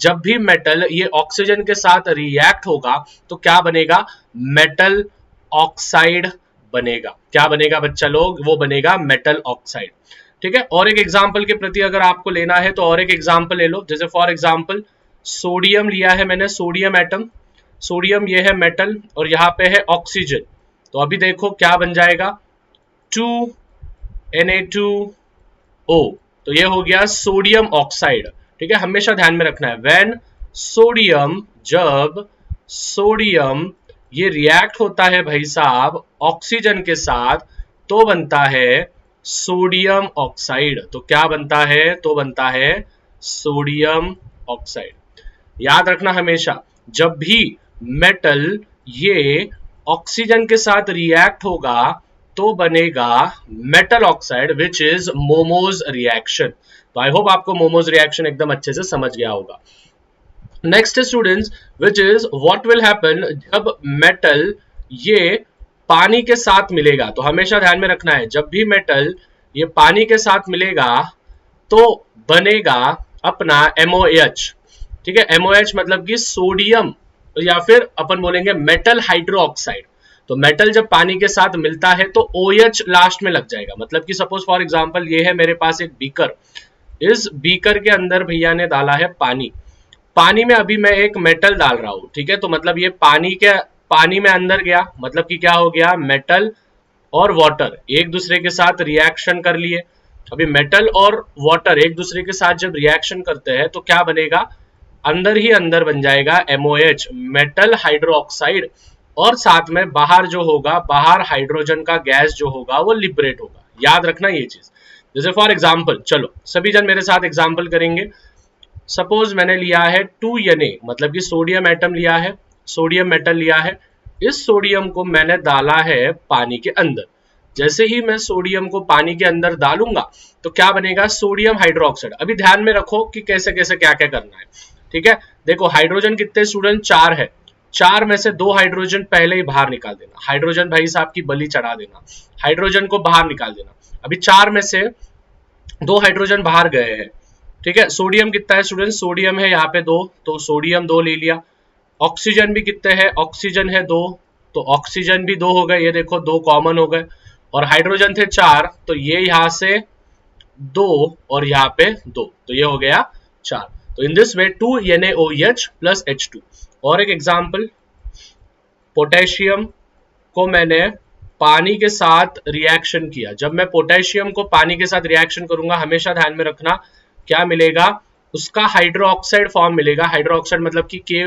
जब भी मेटल ये ऑक्सीजन के साथ रिएक्ट होगा तो क्या बनेगा, मेटल ऑक्साइड बनेगा। क्या बनेगा बच्चा लोग, वो बनेगा मेटल ऑक्साइड। ठीक है, और एक एग्जांपल के प्रति अगर आपको लेना है तो और एक एग्जांपल ले लो, जैसे फॉर एग्जांपल सोडियम लिया है मैंने, सोडियम एटम, सोडियम ये है मेटल और यहाँ पे है ऑक्सीजन, तो अभी देखो क्या बन जाएगा, 2Na2O, तो ये हो गया सोडियम ऑक्साइड। ठीक है, हमेशा ध्यान में रखना है, व्हेन सोडियम, जब सोडियम ये रिएक्ट होता है भाई साहब ऑक्सीजन के साथ तो बनता है सोडियम ऑक्साइड। तो क्या बनता है, तो बनता है सोडियम ऑक्साइड। याद रखना हमेशा, जब भी मेटल ये ऑक्सीजन के साथ रिएक्ट होगा तो बनेगा metal oxide which is momos reaction. तो आई होप आपको मोमोज रिएक्शन एकदम अच्छे से समझ गया होगा। Next students which is what will happen जब मेटल ये पानी के साथ मिलेगा। तो हमेशा ध्यान में रखना है, जब भी मेटल ये पानी के साथ मिलेगा तो बनेगा अपना MOH। ठीक है, MOH मतलब कि सोडियम, या फिर अपन बोलेंगे मेटल हाइड्रोक्साइड। तो मेटल जब पानी के साथ मिलता है तो OH लास्ट में लग जाएगा। मतलब कि सपोज फॉर एग्जांपल ये है मेरे पास एक बीकर, इस बीकर के अंदर भैया ने डाला है पानी, पानी में अभी मैं एक मेटल डाल रहा हूं। ठीक है, तो मतलब ये पानी में अंदर गया, मतलब कि क्या हो गया, मेटल और वाटर एक दूसरे के साथ रिएक्शन कर लिए। अभी मेटल और वाटर एक दूसरे के साथ जब रिएक्शन करते हैं तो क्या बनेगा, अंदर ही अंदर बन जाएगा MOH, मेटल हाइड्रोक्साइड, और साथ में बाहर जो होगा, बाहर हाइड्रोजन का गैस जो होगा वो लिबरेट होगा। याद रखना ये चीज। जैसे फॉर एग्जांपल, चलो सभी जन मेरे साथ एग्जांपल करेंगे। सपोज मैंने लिया है 2Na, मतलब कि सोडियम एटम लिया है, सोडियम मेटल लिया है, इस सोडियम को मैंने डाला है पानी के अंदर। जैसे ही मैं सोडियम को पानी के अंदर डालूंगा तो क्या बनेगा, सोडियम हाइड्रोक्साइड। अभी ध्यान में रखो कि कैसे कैसे क्या क्या करना है। ठीक है, देखो हाइड्रोजन कितने स्टूडेंट, 4 है, 4 में से 2 हाइड्रोजन पहले ही बाहर निकाल देना, हाइड्रोजन भाई साहब की बलि चढ़ा देना, हाइड्रोजन को बाहर निकाल देना। अभी 4 में से 2 हाइड्रोजन बाहर गए हैं, ठीक है। सोडियम कितना है स्टूडेंट, सोडियम है यहाँ पे 2, तो सोडियम 2 ले लिया। ऑक्सीजन भी कितने हैं, ऑक्सीजन है 2, तो ऑक्सीजन भी 2 हो गए, ये देखो 2 कॉमन हो गए। और हाइड्रोजन थे 4, तो ये यहां से 2 और यहाँ पे 2, तो ये हो गया 4। तो इन this way 2 NaOH plus H2। और एक एग्जांपल, पोटेशियम को मैंने पानी के साथ रिएक्शन किया। जब मैं पोटेशियम को पानी के साथ रिएक्शन करूंगा, हमेशा ध्यान में रखना क्या मिलेगा, उसका हाइड्रोक्साइड फॉर्म मिलेगा। हाइड्रोक्साइड मतलब कि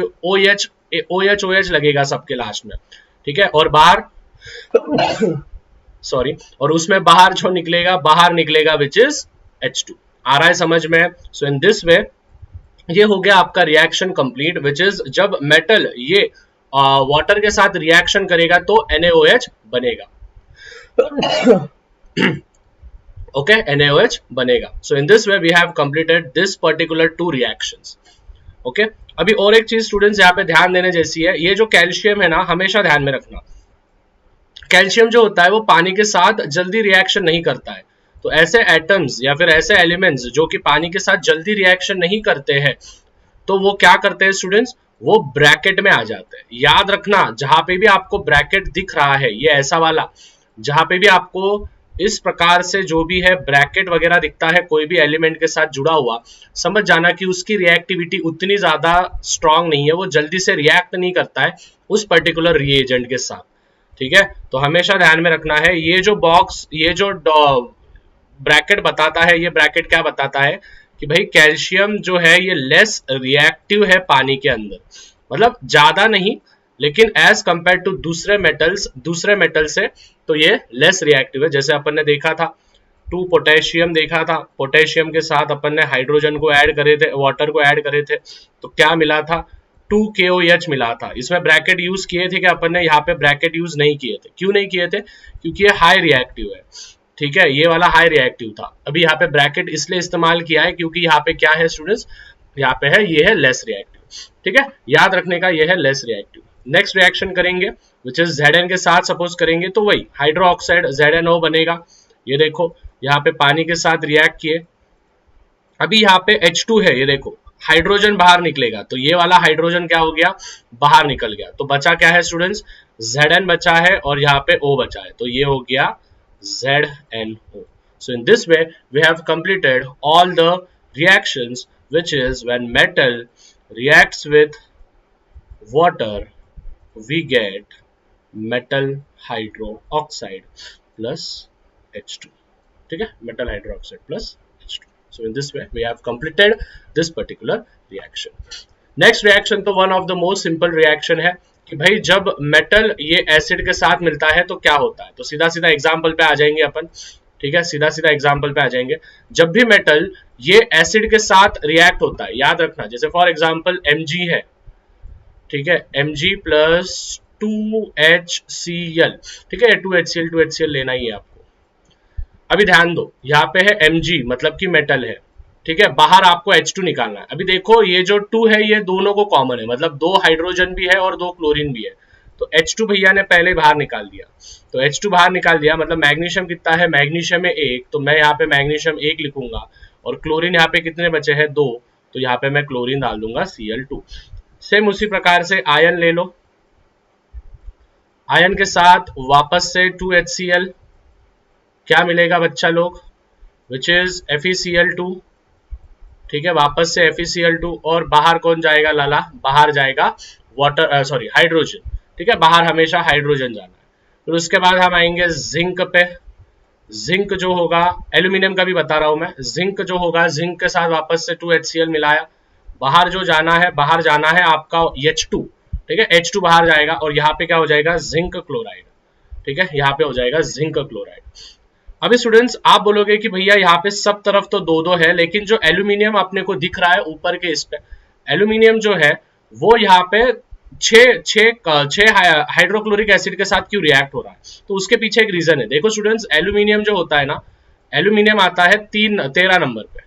OH लगेगा सबके लास्ट में, ठीक है। और बाहर सॉरी, और उसमें बाहर जो निकलेगा, बाहर निकलेगा विच इज H2। आ रहा है समझ में? सो इन दिस वे ये हो गया आपका रिएक्शन कंप्लीट, विच इज जब मेटल ये वाटर के साथ रिएक्शन करेगा तो NaOH बनेगा। ओके, NaOH बनेगा। So in this way we have completed this particular 2 reactions. Okay, अभी और एक चीज स्टूडेंट्स यहाँ पे ध्यान देने जैसी है, ये जो कैल्शियम है ना, हमेशा ध्यान में रखना, कैल्शियम जो होता है वो पानी के साथ जल्दी रिएक्शन नहीं करता है। तो ऐसे एटम्स या फिर ऐसे एलिमेंट्स जो कि पानी के साथ जल्दी रिएक्शन नहीं करते हैं, तो वो क्या करते हैं स्टूडेंट्स, वो ब्रैकेट में आ जाते हैं। याद रखना, जहां पे भी आपको ब्रैकेट दिख रहा है, ये ऐसा वाला, जहां पे भी आपको इस प्रकार से जो भी है ब्रैकेट वगैरह दिखता है कोई भी एलिमेंट के साथ जुड़ा हुआ, समझ जाना कि उसकी रिएक्टिविटी उतनी ज्यादा स्ट्रांग नहीं है, वो जल्दी से रिएक्ट नहीं करता है उस पर्टिकुलर रिएजेंट के साथ, ठीक है। तो हमेशा ध्यान में रखना है, ये जो बॉक्स, ये जो ब्रैकेट बताता है, ये ब्रैकेट क्या बताता है कि भाई कैल्शियम जो है ये लेस रिएक्टिव है पानी के अंदर, मतलब ज्यादा नहीं, लेकिन एज कंपेयर टू दूसरे मेटल से तो ये लेस रिएक्टिव है। जैसे अपन ने देखा था 2 पोटेशियम देखा था, पोटेशियम के साथ अपन ने हाइड्रोजन को ऐड करे थे, वाटर को ऐड करे थे, तो क्या मिला था, 2 KOH मिला था। इसमें ब्रैकेट यूज किए थे कि अपन ने यहाँ पे ब्रैकेट यूज नहीं किए थे, क्यों नहीं किए थे, क्योंकि ये हाई रिएक्टिव है, ठीक है, ये वाला हाई रिएक्टिव था। अभी यहाँ पे ब्रैकेट इसलिए इस्तेमाल किया है क्योंकि यहाँ पे क्या है स्टूडेंट्स, यहाँ पे है ये है लेस रिएक्टिव, ठीक है, याद रखने का, ये है लेस रिएक्टिव। नेक्स्ट रिएक्शन करेंगे विच इज Zn के साथ सपोज करेंगे, तो वही हाइड्रोक्साइड ZnO बनेगा। ये देखो यहाँ पे पानी के साथ रिएक्ट किए, अभी यहाँ पे H2 है, ये देखो हाइड्रोजन बाहर निकलेगा, तो ये वाला हाइड्रोजन क्या हो गया, बाहर निकल गया, तो बचा क्या है स्टूडेंट्स, Zn बचा है और यहाँ पे O बचा है, तो ये हो गया ZnO। So in this way we have completed all the reactions, which is when metal reacts with water we get metal hydroxide plus H2, ठीक है, metal hydroxide plus H2। So in this way we have completed this particular reaction। next reaction तो one of the most simple reaction है कि भाई जब metal ये acid के साथ मिलता है तो क्या होता है, तो सीधा सीधा एग्जांपल पे आ जाएंगे अपन, ठीक है, सीधा सीधा एग्जांपल पे आ जाएंगे। जब भी मेटल ये एसिड के साथ रिएक्ट होता है, याद रखना, जैसे फॉर एग्जांपल Mg है, ठीक है, Mg प्लस 2HCl, ठीक है, 2HCl लेना ही है आपको। अभी ध्यान दो, यहाँ पे है Mg मतलब कि मेटल है, ठीक है, बाहर आपको H2 निकालना है। अभी देखो ये जो 2 है ये दोनों को कॉमन है, मतलब 2 हाइड्रोजन भी है और 2 क्लोरीन भी है, तो H2 भैया ने पहले बाहर निकाल दिया, तो H2 बाहर निकाल दिया, मतलब मैग्नीशियम कितना है, मैग्नीशियम है 1, तो मैं यहाँ पे मैग्नीशियम 1 लिखूंगा, और क्लोरीन यहाँ पे कितने बचे हैं 2, तो यहाँ पे मैं क्लोरीन डाल दूंगा Cl2। सेम उसी प्रकार से आयन ले लो, आयन के साथ वापस से 2HCl, क्या मिलेगा बच्चा लोग, विच इज FeCl2, ठीक है, वापस से FeCl2, और बाहर कौन जाएगा लाला, बाहर जाएगा वाटर, सॉरी हाइड्रोजन, ठीक है, बाहर हमेशा हाइड्रोजन जाना है। फिर उसके बाद हम आएंगे जिंक पे, जिंक जो होगा, एल्यूमिनियम का भी बता रहा हूं मैं, जिंक जो होगा, जिंक के साथ वापस से 2HCl मिलाया, बाहर जो जाना है, बाहर जाना है आपका H2, ठीक है, H2 बाहर जाएगा, और यहाँ पे क्या हो जाएगा, जिंक क्लोराइड, ठीक है, यहाँ पे हो जाएगा जिंक क्लोराइड। अभी स्टूडेंट्स आप बोलोगे कि भैया यहाँ पे सब तरफ तो 2-2 है, लेकिन जो एल्यूमिनियम अपने को दिख रहा है ऊपर के इस पे, एल्यूमिनियम जो है वो यहाँ पे 6 हाइड्रोक्लोरिक एसिड के साथ क्यों रिएक्ट हो रहा है, तो उसके पीछे एक रीजन है। देखो स्टूडेंट्स, एल्यूमिनियम जो होता है ना, एल्यूमिनियम आता है 13 नंबर पे,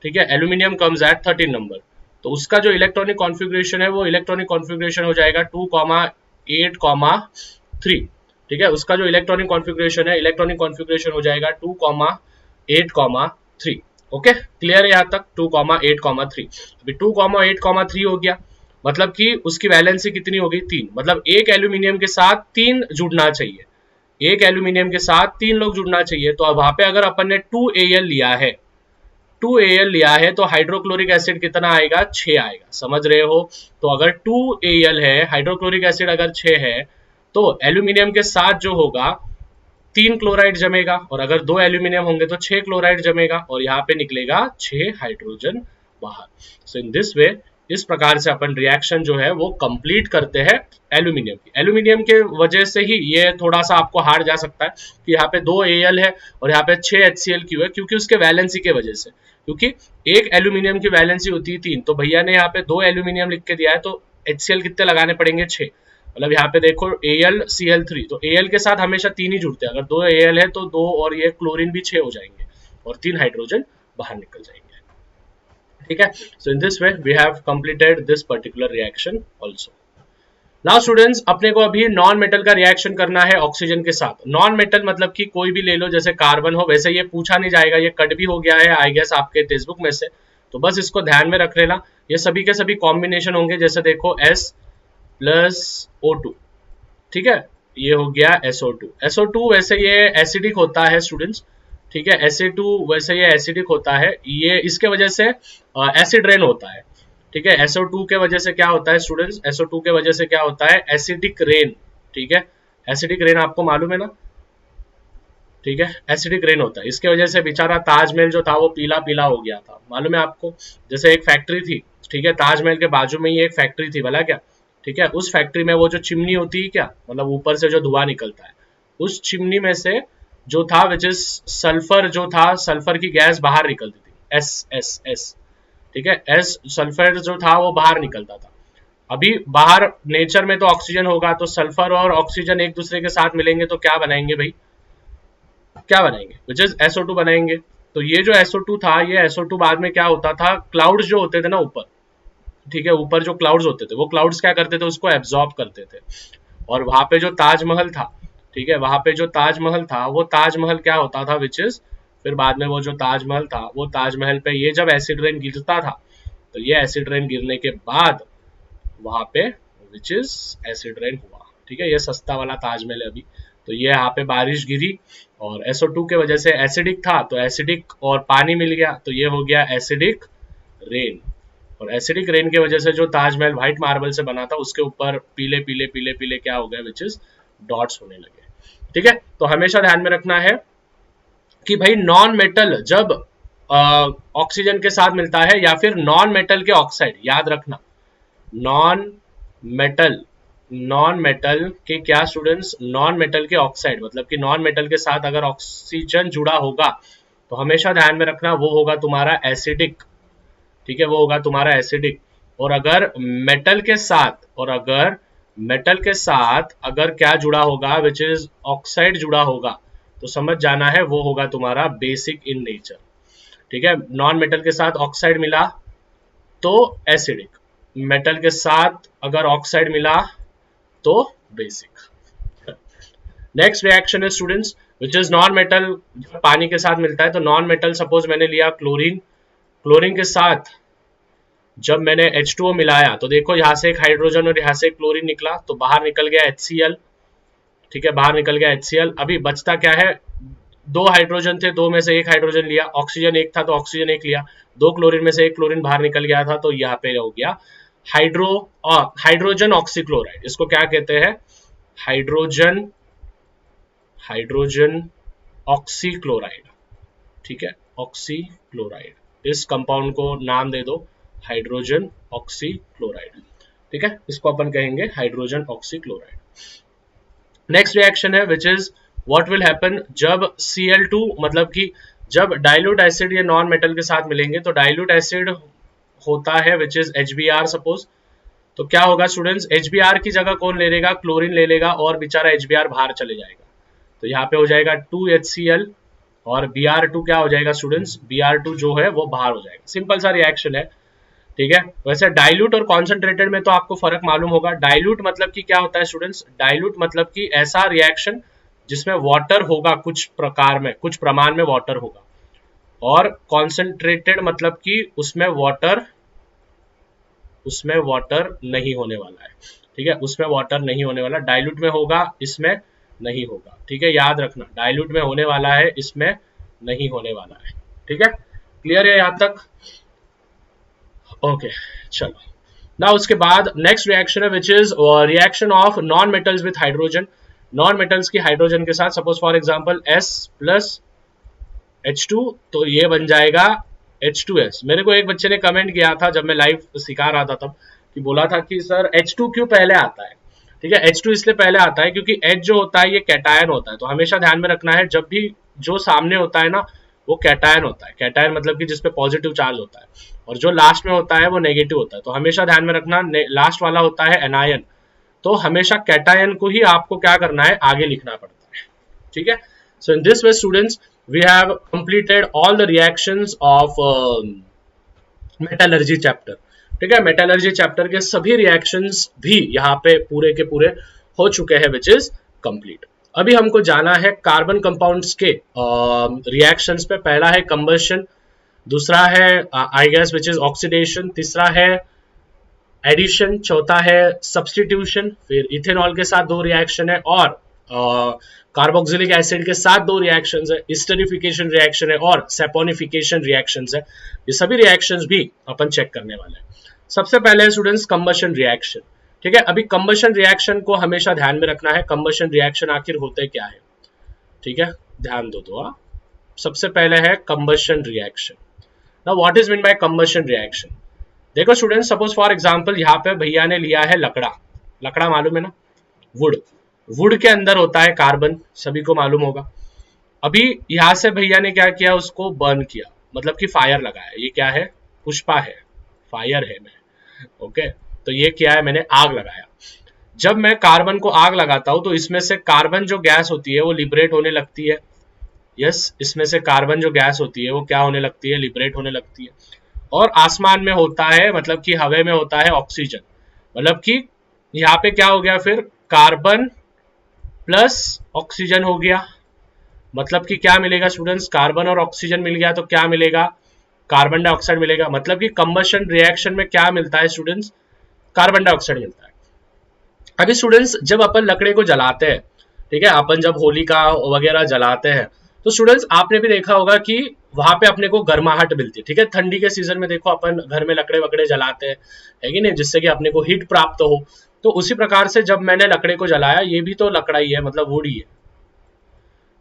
ठीक है, एल्यूमिनियम कम्स एट 13 नंबर, तो उसका जो इलेक्ट्रॉनिक कॉन्फ़िगरेशन है वो इलेक्ट्रॉनिक कॉन्फ़िगरेशन हो जाएगा 2,8,3। ठीक है, उसका जो इलेक्ट्रॉनिक कॉन्फ़िगरेशन है, इलेक्ट्रॉनिक कॉन्फ़िगरेशन हो जाएगा 2,8,3। ओके, क्लियर है यहाँ तक? 2,8,3। अभी 2,8,3 हो गया, मतलब कि उसकी वैलेंसी कितनी हो गई? 3। मतलब एक एल्यूमिनियम के साथ 3 जुड़ना चाहिए, एक एल्यूमिनियम के साथ 3 लोग जुड़ना चाहिए। तो अब वहां पे अगर अपन ने 2Al लिया है, 2Al लिया है तो हाइड्रोक्लोरिक एसिड कितना आएगा? 6 आएगा। समझ रहे हो? तो अगर 2Al है, हाइड्रोक्लोरिक एसिड अगर 6 है, तो एल्यूमिनियम के साथ जो होगा 3 क्लोराइड जमेगा, और अगर 2 एल्यूमिनियम होंगे तो 6 क्लोराइड जमेगा, और यहाँ पे निकलेगा 6 हाइड्रोजन बाहर। सो इन दिस वे, इस प्रकार से अपन रिएक्शन जो है वो कंप्लीट करते हैं एल्यूमिनियम की। एल्यूमिनियम के वजह से ही ये थोड़ा सा आपको हार्ड जा सकता है कि यहाँ पे 2 Al है और यहाँ पे 6 HCl क्यों है, क्योंकि उसके वैलेंसी के वजह से। क्योंकि एक एल्यूमिनियम की वैलेंसी होती है 3, तो भैया ने यहाँ पे 2 एल्यूमिनियम लिख के दिया है, तो HCl कितने लगाने पड़ेंगे? 6। मतलब यहाँ पे देखो AlCl3, तो Al के साथ हमेशा 3 ही जुड़ते हैं। अगर 2 Al है तो 2 और ये क्लोरीन भी 6 हो जाएंगे और 3 हाइड्रोजन बाहर निकल जाएंगे। ठीक है, so in this way we have completed this particular reaction also. Now students, अपने को अभी नॉन मेटल का रिएक्शन करना है ऑक्सीजन के साथ। नॉन मेटल मतलब कि कोई भी ले लो, जैसे कार्बन हो। वैसे ये पूछा नहीं जाएगा, ये कट भी हो गया है आई गेस आपके टेक्स्ट बुक में से, तो बस इसको ध्यान में रख लेना। ये सभी के सभी कॉम्बिनेशन होंगे, जैसे देखो S+O2। ठीक है, ये हो गया SO2। SO2 वैसे ये एसिडिक होता है स्टूडेंट्स। ठीक है, Sa2 वैसे ये एसिडिक होता है, ये इसके वजह से एसिड रेन होता है। ठीक है, SO2 के वजह से क्या होता है स्टूडेंट्स? SO2 के वजह से क्या होता है? Acidic rain. ठीक है, एसिडिक रेन आपको मालूम है ना? ठीक है, एसिडिक रेन होता है, इसके वजह से बेचारा ताजमहल जो था वो पीला पीला हो गया था। मालूम है आपको? जैसे एक फैक्ट्री थी, ठीक है, ताजमहल के बाजू में ही एक फैक्ट्री थी, भला क्या? ठीक है, उस फैक्ट्री में वो जो चिमनी होती है क्या, मतलब ऊपर से जो धुआं निकलता है, उस चिमनी में से जो था विच इज सल्फर, जो था सल्फर की गैस बाहर निकलती थी, एस। ठीक है, एस सल्फर जो था वो बाहर निकलता था। अभी बाहर नेचर में तो ऑक्सीजन होगा, तो सल्फर और ऑक्सीजन एक दूसरे के साथ मिलेंगे तो क्या बनाएंगे भाई? क्या बनाएंगे? विच इज SO2 बनाएंगे। तो ये जो SO2 था, ये SO2 बाद में क्या होता था? क्लाउड्स जो होते थे ना ऊपर, ठीक है, ऊपर जो क्लाउड्स होते थे, वो क्लाउड्स क्या करते थे? उसको एब्जॉर्ब करते थे। और वहां पे जो ताजमहल था, ठीक है, वहां पे जो ताजमहल था, वो ताजमहल क्या होता था? विच इज, फिर बाद में वो जो ताजमहल था, वो ताजमहल पे ये जब एसिड रेन गिरता था, तो ये एसिड रेन गिरने के बाद वहां पे विच इज एसिड रेन हुआ। ठीक है, ये सस्ता वाला ताजमहल है अभी। तो ये यहाँ पे बारिश गिरी और SO2 के वजह से एसिडिक था, तो एसिडिक और पानी मिल गया, तो ये हो गया एसिडिक रेन। और एसिडिक रेन की वजह से जो ताजमहल व्हाइट मार्बल से बना था, उसके ऊपर पीले पीले पीले पीले क्या हो गया? विच इज डॉट्स होने लगे। ठीक है, तो हमेशा ध्यान में रखना है कि भाई नॉन मेटल जब ऑक्सीजन के साथ मिलता है, या फिर नॉन मेटल के ऑक्साइड, याद रखना, नॉन मेटल, नॉन मेटल के क्या स्टूडेंट्स? नॉन मेटल के ऑक्साइड, मतलब कि नॉन मेटल के साथ अगर ऑक्सीजन जुड़ा होगा तो हमेशा ध्यान में रखना वो होगा तुम्हारा एसिडिक। ठीक है, वो होगा तुम्हारा एसिडिक। और अगर मेटल के साथ, और अगर मेटल के साथ अगर क्या जुड़ा होगा? विच इज ऑक्साइड जुड़ा होगा, तो समझ जाना है वो होगा तुम्हारा बेसिक इन नेचर। ठीक है, नॉन मेटल के साथ ऑक्साइड मिला तो एसिडिक, मेटल के साथ अगर ऑक्साइड मिला तो बेसिक। नेक्स्ट रिएक्शन है students which is non metal. पानी के साथ मिलता है, तो नॉन मेटल सपोज मैंने लिया क्लोरीन, क्लोरीन के साथ जब मैंने H2O मिलाया, तो देखो यहाँ से एक हाइड्रोजन और यहाँ से एक क्लोरीन निकला, तो बाहर निकल गया HCl। ठीक है, बाहर निकल गया HCl। अभी बचता क्या है? 2 हाइड्रोजन थे, 2 में से एक हाइड्रोजन लिया, ऑक्सीजन एक था तो ऑक्सीजन एक लिया, 2 क्लोरीन में से एक क्लोरीन बाहर निकल गया था, तो यहाँ पे हो गया हाइड्रोजन ऑक्सीक्लोराइड। इसको क्या कहते हैं? Hydrogen oxychloride. ठीक है, ऑक्सीक्लोराइड, इस कंपाउंड को नाम दे दो हाइड्रोजन ऑक्सीक्लोराइड। ठीक है, इसको अपन कहेंगे हाइड्रोजन ऑक्सीक्लोराइड। नेक्स्ट रिएक्शन है which is what will happen जब Cl2, मतलब कि जब डाइल्यूट एसिड या नॉन मेटल के साथ मिलेंगे, तो डाइल्यूट एसिड होता है विच इज HBr सपोज। तो क्या होगा स्टूडेंट्स? HBr की जगह कौन ले लेगा? क्लोरीन ले लेगा, और बेचारा HBr बाहर चले जाएगा, तो यहाँ पे हो जाएगा 2HCl, और Br2 क्या हो जाएगा स्टूडेंट्स? Br2 जो है वो बाहर हो जाएगा। सिंपल सा रिएक्शन है। ठीक है। वैसे डाइल्यूट और कॉन्सेंट्रेटेड में तो आपको फर्क मालूम होगा। डाइल्यूट मतलब कि क्या होता है स्टूडेंट्स, डाइल्यूट मतलब कि ऐसा रिएक्शन जिसमें वाटर होगा, कुछ प्रकार में, कुछ प्रमाण में वाटर होगा, और कॉन्सेंट्रेटेड मतलब कि उसमें वाटर नहीं होने वाला है, ठीक है, उसमें वाटर नहीं होने वाला। डाइल्यूट में होगा, इसमें नहीं होगा, ठीक है, याद रखना, डाइल्यूट में होने वाला है, इसमें नहीं होने वाला है, ठीक है, क्लियर है यहाँ तक? ओके, चलो ना, उसके बाद नेक्स्ट रिएक्शन है which is reaction of non metals with hydrogen. Non metals की हाइड्रोजन के साथ, suppose for example S plus H2, तो ये बन जाएगा H2S। मेरे को एक बच्चे ने कमेंट किया था जब मैं लाइव सिखा रहा था तब, कि बोला था कि सर H2 क्यों पहले आता है? ठीक है, H2 इसलिए पहले आता है क्योंकि H जो होता है ये कैटायन होता है। तो हमेशा ध्यान में रखना है, जब भी जो सामने होता है ना वो कैटायन होता है। कैटायन मतलब कि जिसपे पॉजिटिव चार्ज होता है, और जो लास्ट में होता है वो नेगेटिव होता है। तो हमेशा ध्यान में रखना, लास्ट वाला होता है एनायन, तो हमेशा कैटायन को ही आपको क्या करना है, आगे लिखना पड़ता है, ठीक है। So in this way students we have completed all the reactions of metallurgy chapter, ठीक है। मेटलर्जी चैप्टर के सभी रिएक्शंस भी यहाँ पे पूरे के पूरे हो चुके हैं, विच इज कंप्लीट। अभी हमको जाना है कार्बन कंपाउंड्स के रिएक्शंस पे। पहला है कंबशन, दूसरा है I guess which is oxidation, तीसरा है एडिशन, चौथा है सब्स्टिट्यूशन, फिर इथेनॉल के साथ दो रिएक्शन है, और कार्बोक्सिलिक एसिड के साथ दो रिएक्शंस है, एस्टरिफिकेशन रिएक्शन है, और सैपोनिफिकेशन रिएक्शंस है। ये सभी रिएक्शंस भी अपन चेक करने वाले हैं। सबसे पहले स्टूडेंट्स कंबशन रिएक्शन, ठीक है। अभी कंबशन रिएक्शन को हमेशा ध्यान में रखना है, कंबशन रिएक्शन आखिर होते क्या है, ठीक है, ध्यान दो तो। सबसे पहले है combustion reaction. Now what is mean by combustion reaction? देखो स्टूडेंट, सपोज फॉर एग्जांपल यहाँ पे भैया ने लिया है लकड़ा, लकड़ा मालूम है ना, वुड, वुड के अंदर होता है कार्बन, सभी को मालूम होगा। अभी यहाँ से भैया ने क्या किया, उसको बर्न किया, मतलब कि फायर लगाया। ये क्या है, पुष्पा है, फायर है मैं, ओके। तो ये क्या है, मैंने आग लगाया। जब मैं कार्बन को आग लगाता हूं तो इसमें से कार्बन जो गैस होती है वो लिबरेट होने लगती है। यस, इसमें से कार्बन जो गैस होती है वो क्या होने लगती है, लिबरेट होने लगती है। और आसमान में होता है, मतलब कि हवा में होता है ऑक्सीजन, मतलब कि यहाँ पे क्या हो गया, फिर कार्बन प्लस ऑक्सीजन हो गया। मतलब कि क्या मिलेगा स्टूडेंट्स, कार्बन और ऑक्सीजन मिल गया तो क्या मिलेगा, कार्बन डाइऑक्साइड मिलेगा। मतलब कि कंबशन रिएक्शन में क्या मिलता है स्टूडेंट्स, कार्बन डाइऑक्साइड मिलता है। अभी स्टूडेंट्स जब अपन लकड़े को जलाते हैं, ठीक है, अपन जब होलिका वगैरह जलाते हैं, तो स्टूडेंट्स आपने भी देखा होगा कि वहां पे अपने को गर्माहट मिलती है, ठीक है। ठंडी के सीजन में देखो अपन घर में लकड़े वकड़े जलाते हैं, है कि नहीं, जिससे कि अपने को हीट प्राप्त हो। तो उसी प्रकार से जब मैंने लकड़े को जलाया, ये भी तो लकड़ा ही है, मतलब वुड ही है।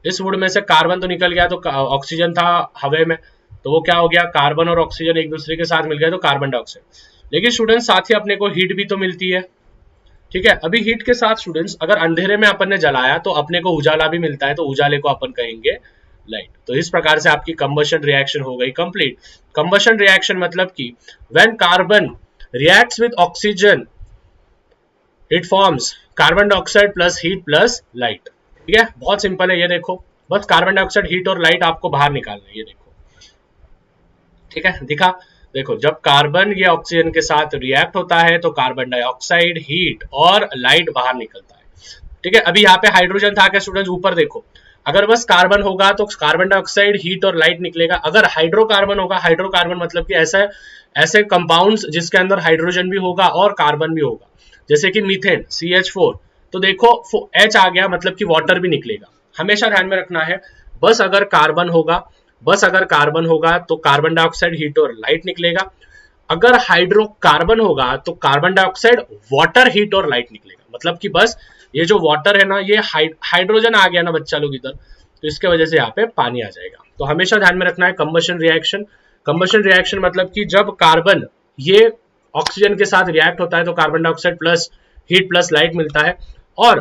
इस वुड में से कार्बन तो निकल गया, तो ऑक्सीजन था हवा में, तो वो क्या हो गया, कार्बन और ऑक्सीजन एक दूसरे के साथ मिल गया तो कार्बन डाइऑक्साइड। लेकिन स्टूडेंट साथ ही अपने को हीट भी तो मिलती है, ठीक है। अभी हीट के साथ स्टूडेंट्स अगर अंधेरे में अपन ने जलाया तो अपने को उजाला भी मिलता है, तो उजाले को अपन कहेंगे लाइट। तो इस प्रकार से आपकी कंबशन रिएक्शन हो गई कंप्लीट। कंबशन रिएक्शन मतलब कि when carbon reacts with oxygen it forms carbon dioxide plus heat plus light, ठीक है, बहुत सिंपल है। ये देखो, बस कार्बन डाइऑक्साइड, हीट और लाइट आपको बाहर निकालना है, ये देखो, ठीक है, दिखा, देखो जब कार्बन ये ऑक्सीजन के साथ रिएक्ट होता है तो कार्बन डाइऑक्साइड, हीट और लाइट बाहर निकलता है, ठीक है। अभी यहाँ पे हाइड्रोजन था क्या स्टूडेंट्स, ऊपर देखो, अगर बस कार्बन होगा तो कार्बन डाइऑक्साइड, हीट और लाइट निकलेगा। अगर हाइड्रोकार्बन होगा, हाइड्रोकार्बन मतलब कि ऐसे ऐसे कंपाउंड्स जिसके अंदर हाइड्रोजन भी होगा और कार्बन भी होगा, जैसे कि मीथेन CH4, तो देखो H आ गया, मतलब कि वाटर भी निकलेगा। हमेशा ध्यान में रखना है, बस अगर कार्बन होगा, बस अगर कार्बन होगा तो कार्बन डाइऑक्साइड, हीट और लाइट निकलेगा। अगर हाइड्रोकार्बन होगा तो कार्बन डाइऑक्साइड, वाटर, हीट और लाइट निकलेगा। मतलब कि बस ये जो वाटर है ना, ये हाइड्रोजन आ गया ना बच्चा लोग इधर, तो इसके वजह से यहाँ पे पानी आ जाएगा। तो हमेशा ध्यान में रखना है कंबशन रिएक्शन। कंबशन रिएक्शन मतलब कि जब कार्बन ये ऑक्सीजन के साथ रिएक्ट होता है तो carbon dioxide plus heat plus light मिलता है। और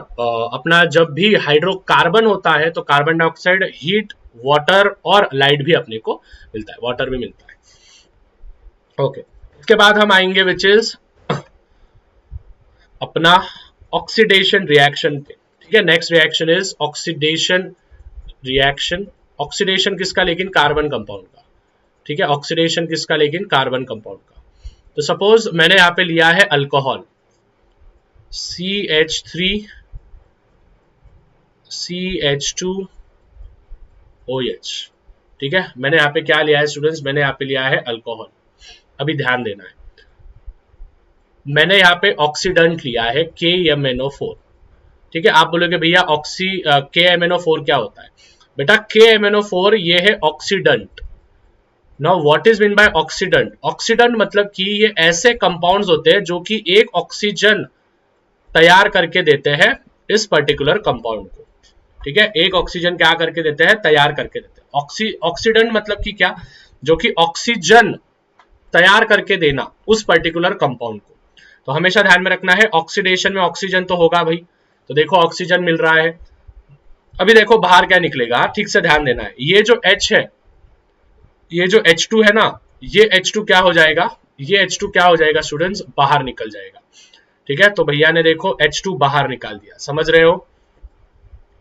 अपना जब भी हाइड्रोकार्बन होता है तो कार्बन डाइऑक्साइड, हीट, वाटर और लाइट भी अपने को मिलता है, वाटर भी मिलता है। ओके, इसके बाद हम आएंगे विच इज अपना ऑक्सीडेशन रिएक्शन पे, ठीक है। Next reaction is oxidation reaction. Oxidation किसका, लेकिन कार्बन कंपाउंड का, ठीक है, ऑक्सीडेशन किसका, लेकिन कार्बन कंपाउंड का। तो सपोज मैंने यहाँ पे लिया है अल्कोहल CH3 CH2OH, ठीक है। मैंने यहाँ पे क्या लिया है स्टूडेंट्स, मैंने यहाँ पे लिया है अल्कोहल। अभी ध्यान देना है, मैंने यहाँ पे ऑक्सीडेंट लिया है KMNO4, ठीक है। आप बोलोगे भैया KMNO4 क्या होता है? बेटा KMNO4 ये है oxidant. Now what is mean by oxidant? Oxidant मतलब कि ये ऐसे कंपाउंड्स होते हैं जो कि एक ऑक्सीजन तैयार करके देते हैं इस पर्टिकुलर कंपाउंड को, ठीक है। एक ऑक्सीजन क्या करके देते हैं? तैयार करके देते हैं। ऑक्सीडेंट मतलब कि क्या? जो कि ऑक्सीजन तैयार करके देना उस पर्टिकुलर कंपाउंड को। तो हमेशा ध्यान में रखना है, ऑक्सीडेशन में ऑक्सीजन तो होगा भाई, तो देखो ऑक्सीजन मिल रहा है। अभी देखो बाहर क्या निकलेगा, ठीक से ध्यान देना है। ये जो H है, ये जो H2 है ना, ये H2 क्या हो जाएगा? ये H2 क्या हो जाएगा स्टूडेंट्स? बाहर निकल जाएगा, ठीक है। तो भैया ने देखो H2 बाहर निकाल दिया, समझ रहे हो।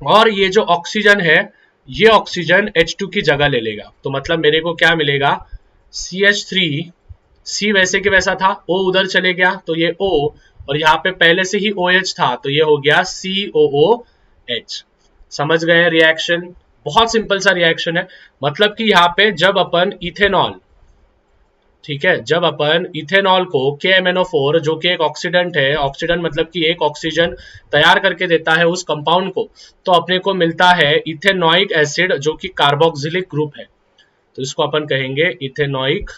और ये जो ऑक्सीजन है, ये ऑक्सीजन H2 की जगह ले लेगा, तो मतलब मेरे को क्या मिलेगा? CH3, C वैसे के वैसा था, O उधर चले गया तो ये O, और यहाँ पे पहले से ही OH था तो ये हो गया COOH। समझ गए रिएक्शन? बहुत सिंपल सा रिएक्शन है। मतलब कि यहाँ पे जब अपन इथेनॉल, ठीक है, जब अपन इथेनॉल को KMNO4 जो कि एक ऑक्सीडेंट है, ऑक्सीडेंट मतलब कि एक ऑक्सीजन तैयार करके देता है उस कंपाउंड को, तो अपने को मिलता है इथेनॉइक एसिड जो कि कार्बोक्सिलिक ग्रुप है, तो इसको अपन कहेंगे इथेनॉइक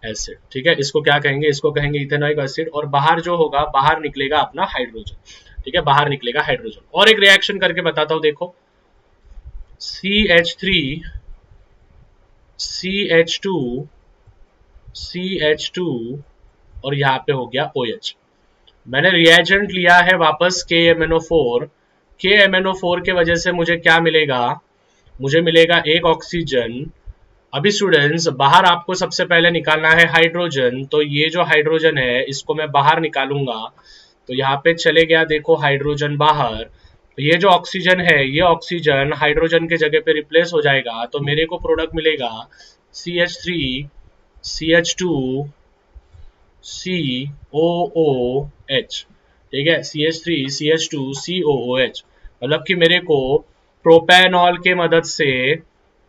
एसिड, ठीक है। इसको क्या कहेंगे? इसको कहेंगे इथेनॉइक एसिड। और बाहर जो होगा, बाहर निकलेगा अपना हाइड्रोजन, ठीक है, बाहर निकलेगा हाइड्रोजन। और एक रिएक्शन करके बताता हूं, देखो CH3 CH2 और यहाँ पे हो गया OH। मैंने रिएजेंट लिया है वापस KMNO4। KMNO4 के वजह से मुझे क्या मिलेगा? मुझे मिलेगा एक ऑक्सीजन। अभी स्टूडेंट्स बाहर आपको सबसे पहले निकालना है हाइड्रोजन, तो ये जो हाइड्रोजन है इसको मैं बाहर निकालूंगा, तो यहाँ पे चले गया देखो हाइड्रोजन बाहर। तो ये जो ऑक्सीजन है, ये ऑक्सीजन हाइड्रोजन के जगह पे रिप्लेस हो जाएगा, तो मेरे को प्रोडक्ट मिलेगा CH3 CH2 COOH, ठीक है, CH3 CH2 COOH। मतलब कि मेरे को प्रोपेनॉल के मदद से,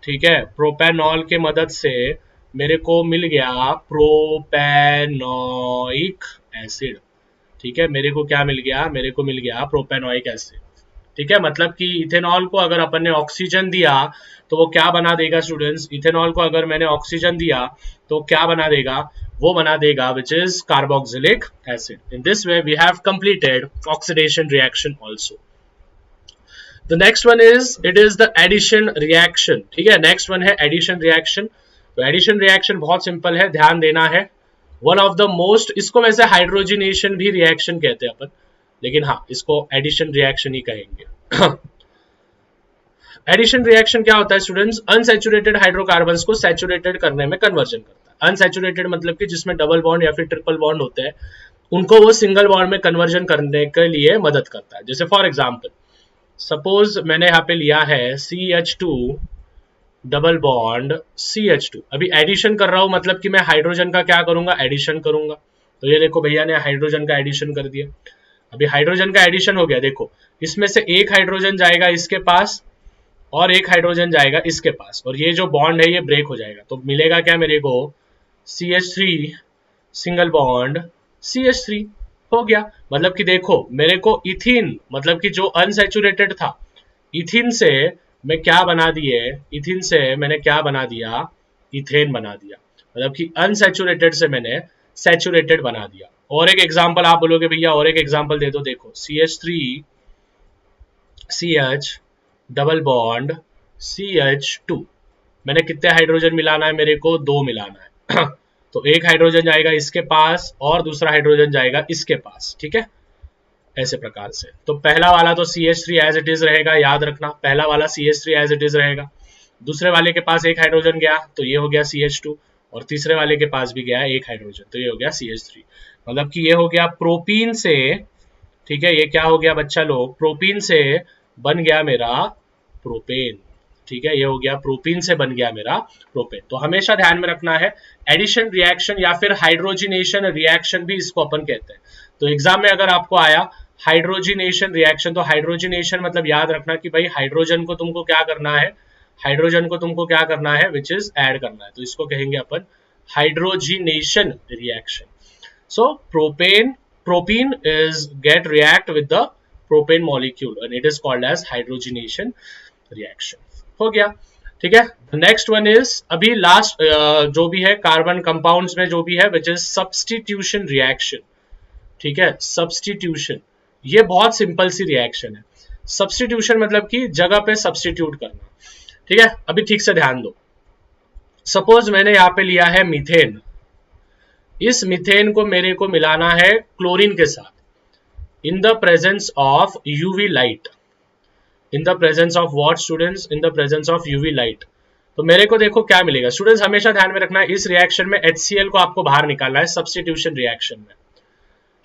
ठीक है, प्रोपेनॉल के मदद से मेरे को मिल गया प्रोपेनोइक एसिड, ठीक है। मेरे को क्या मिल गया? मेरे को मिल गया प्रोपेनोइक एसिड, ठीक है। मतलब कि इथेनॉल को अगर अपन ने ऑक्सीजन दिया तो वो क्या बना देगा स्टूडेंट्स? इथेनॉल को अगर मैंने ऑक्सीजन दिया तो क्या बना देगा? वो बना देगा which is carboxylic acid. In this way we have completed oxidation reaction also. The next one is, it is the addition reaction, ठीक है। नेक्स्ट वन है एडिशन रिएक्शन। तो एडिशन रिएक्शन बहुत सिंपल है, ध्यान देना है। वन ऑफ द मोस्ट, इसको वैसे हाइड्रोजनेशन भी रिएक्शन कहते हैं अपन, लेकिन हाँ इसको एडिशन रिएक्शन ही कहेंगे। एडिशन रिएक्शन क्या होता है स्टूडेंट्स? अनसैचुरेटेड हाइड्रोकार्बन्स को सैचुरेटेड करने में कन्वर्जन करता है। अनसैचुरेटेड मतलब कि जिसमें डबल बॉन्ड या फिर ट्रिपल बॉन्ड होते हैं, उनको वो सिंगल बॉन्ड में कन्वर्जन करने के लिए मदद करता है। जैसे फॉर एग्जाम्पल, सपोज मैंने यहाँ पे लिया है CH2 डबल बॉन्ड CH2। अभी एडिशन कर रहा हूं, मतलब कि मैं हाइड्रोजन का क्या करूंगा? एडिशन करूंगा। तो ये देखो भैया ने हाइड्रोजन का एडिशन कर दिया। अभी हाइड्रोजन का एडिशन हो गया, देखो इसमें से एक हाइड्रोजन जाएगा इसके पास और एक हाइड्रोजन जाएगा इसके पास, और ये जो बॉन्ड है ये ब्रेक हो जाएगा, तो मिलेगा क्या मेरे को? CH3 सिंगल बॉन्ड CH3 हो गया। मतलब कि देखो मेरे को इथीन, मतलब कि जो अनसैचुरेटेड था, इथीन से मैं क्या बना दिए? इथीन से मैंने क्या बना दिया? इथेन बना दिया। मतलब कि अनसैचुरेटेड से मैंने सैचुरेटेड बना दिया। और एक एग्जांपल आप बोलोगे भैया और एक एग्जांपल दे दो, देखो CH3 CH double bond CH2। मैंने कितने हाइड्रोजन मिलाना है? मेरे को 2 मिलाना है। तो एक हाइड्रोजन जाएगा इसके पास और दूसरा हाइड्रोजन जाएगा इसके पास, ठीक है, ऐसे प्रकार से। तो पहला वाला तो CH3 एज इट इज रहेगा, याद रखना, पहला वाला CH3 एज इट इज रहेगा। दूसरे वाले के पास एक हाइड्रोजन गया तो ये हो गया CH2, और तीसरे वाले के पास भी गया एक हाइड्रोजन तो ये हो गया CH3। मतलब कि ये हो गया प्रोपीन से, ठीक है, ये क्या हो गया बच्चा लोग? प्रोपीन से बन गया मेरा प्रोपेन। ठीक है, ये हो गया प्रोपीन से बन गया मेरा प्रोपेन। तो हमेशा ध्यान में रखना है एडिशन रिएक्शन या फिर हाइड्रोजिनेशन रिएक्शन भी इसको अपन कहते हैं। तो एग्जाम में अगर आपको आया हाइड्रोजिनेशन रिएक्शन, तो हाइड्रोजिनेशन मतलब याद रखना कि भाई हाइड्रोजन को तुमको क्या करना है, हाइड्रोजन को तुमको क्या करना है, विच इज ऐड करना है। तो इसको कहेंगे अपन hydrogenation reaction. So propene is get react with the propane molecule and it is called as hydrogenation reaction। हो गया, ठीक है। नेक्स्ट वन इज अभी लास्ट जो भी है कार्बन कंपाउंड्स में जो भी है विच इज सब्स्टिट्यूशन रिएक्शन। ठीक है, सब्स्टिट्यूशन ये बहुत सिंपल सी रिएक्शन है। सब्स्टिट्यूशन मतलब कि जगह पे सब्स्टिट्यूट करना। ठीक है, अभी ठीक से ध्यान दो। सपोज मैंने यहाँ पे लिया है मीथेन, इस मीथेन को मेरे को मिलाना है क्लोरीन के साथ in the presence of UV light. In the presence of what students, in the presence of UV light. तो मेरे को देखो क्या मिलेगा स्टूडेंट्स, हमेशा ध्यान में रखना है इस रिएक्शन में HCl को आपको बाहर निकालना है। सब्स्टिट्यूशन रिएक्शन में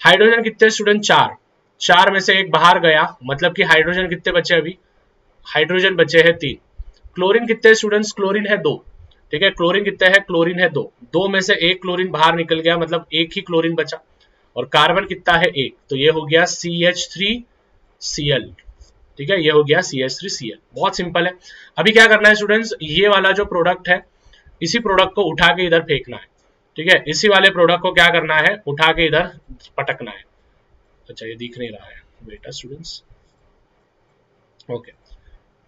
हाइड्रोजन कितने स्टूडेंट, 4, 4 में से एक बाहर गया, मतलब कि हाइड्रोजन कितने बचे अभी, हाइड्रोजन बचे हैं 3। क्लोरीन कितने स्टूडेंट्स, क्लोरीन है 2। ठीक है, क्लोरीन कितने हैं, क्लोरीन है 2। 2 में से एक क्लोरीन बाहर निकल गया, मतलब एक ही क्लोरीन बचा। और कार्बन कितना है, 1। तो ये हो गया CH3Cl। ठीक है, ये हो गया CH3Cl। बहुत सिंपल है। अभी क्या करना है स्टूडेंट्स, ये वाला जो प्रोडक्ट है इसी प्रोडक्ट को उठा के इधर फेंकना है। ठीक है, इसी वाले प्रोडक्ट को क्या करना है, उठा के इधर पटकना है। अच्छा ये दिख नहीं रहा है बेटा स्टूडेंट्स, ओके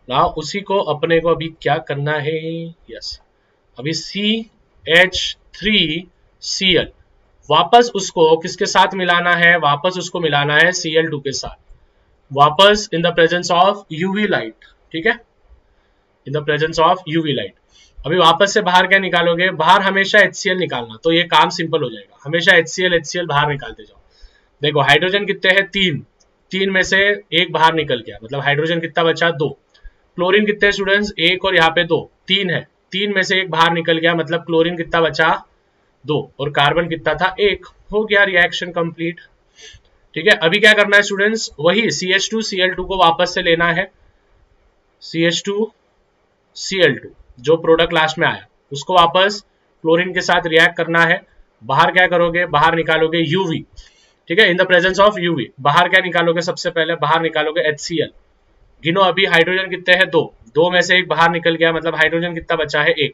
ना, उसी को अपने को अभी क्या करना है, यस अभी CH3Cl वापस उसको किसके साथ मिलाना है, वापस उसको मिलाना है Cl2 के साथ, वापस in the presence of UV light. ठीक है, in the presence of UV light. अभी वापस से बाहर क्या निकालोगे, बाहर हमेशा HCl निकालना, तो ये काम सिंपल हो जाएगा। हमेशा HCl बाहर निकालते जाओ। देखो हाइड्रोजन कितने हैं, 3 में से एक बाहर निकल गया, मतलब हाइड्रोजन कितना बचा, 2। क्लोरीन कितने स्टूडेंट्स, 1 और यहाँ पे 2, 3 है। 3 में से एक बाहर निकल गया, मतलब क्लोरीन कितना बचा, 2। और कार्बन कितना था, 1। हो गया रिएक्शन कंप्लीट। ठीक है, अभी क्या करना है स्टूडेंट्स, वही CH2Cl2 को वापस से लेना है। CH2Cl2 जो प्रोडक्ट लास्ट में आया उसको वापस क्लोरीन के साथ रिएक्ट करना है। बाहर क्या करोगे, बाहर निकालोगे यूवी। ठीक है, in the presence of UV बाहर क्या निकालोगे, सबसे पहले बाहर निकालोगे HCl। गिनो अभी हाइड्रोजन कितने हैं, 2 में से एक बाहर निकल गया, मतलब हाइड्रोजन कितना बचा है, 1।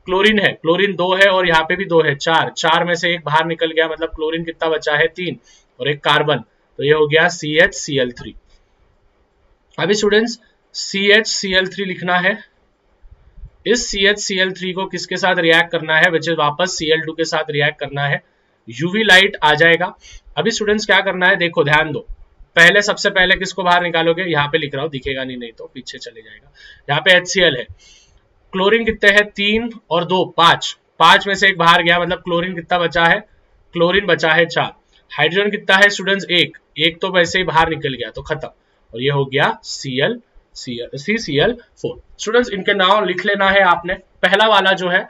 क्लोरीन है, क्लोरीन 2 है और यहाँ पे भी 2 है, 4 में से एक बाहर निकल गया, मतलब क्लोरीन कितना बचा है, 3 और एक कार्बन। तो ये हो गया CHCl3। अभी स्टूडेंट्स CHCl3 लिखना है। इस CHCl3 को किसके साथ रिएक्ट करना है, विच इज वापस Cl2 के साथ रिएक्ट करना है। यूवी लाइट आ जाएगा। अभी स्टूडेंट्स क्या करना है, देखो ध्यान दो, पहले सबसे पहले किसको बाहर निकालोगे, यहाँ पे लिख रहा हूँ, दिखेगा नहीं तो पीछे चले जाएगा। यहाँ पे HCl है, क्लोरीन कितने हैं, 3 और 2, 5 में से एक बाहर गया, मतलब क्लोरीन कितना बचा है, क्लोरीन बचा है 4। हाइड्रोजन कितना है स्टूडेंट्स, 1 तो वैसे ही बाहर निकल गया, तो खत्म। और ये हो गया CCl4। स्टूडेंट्स इनके नाम लिख लेना है आपने। पहला वाला जो है,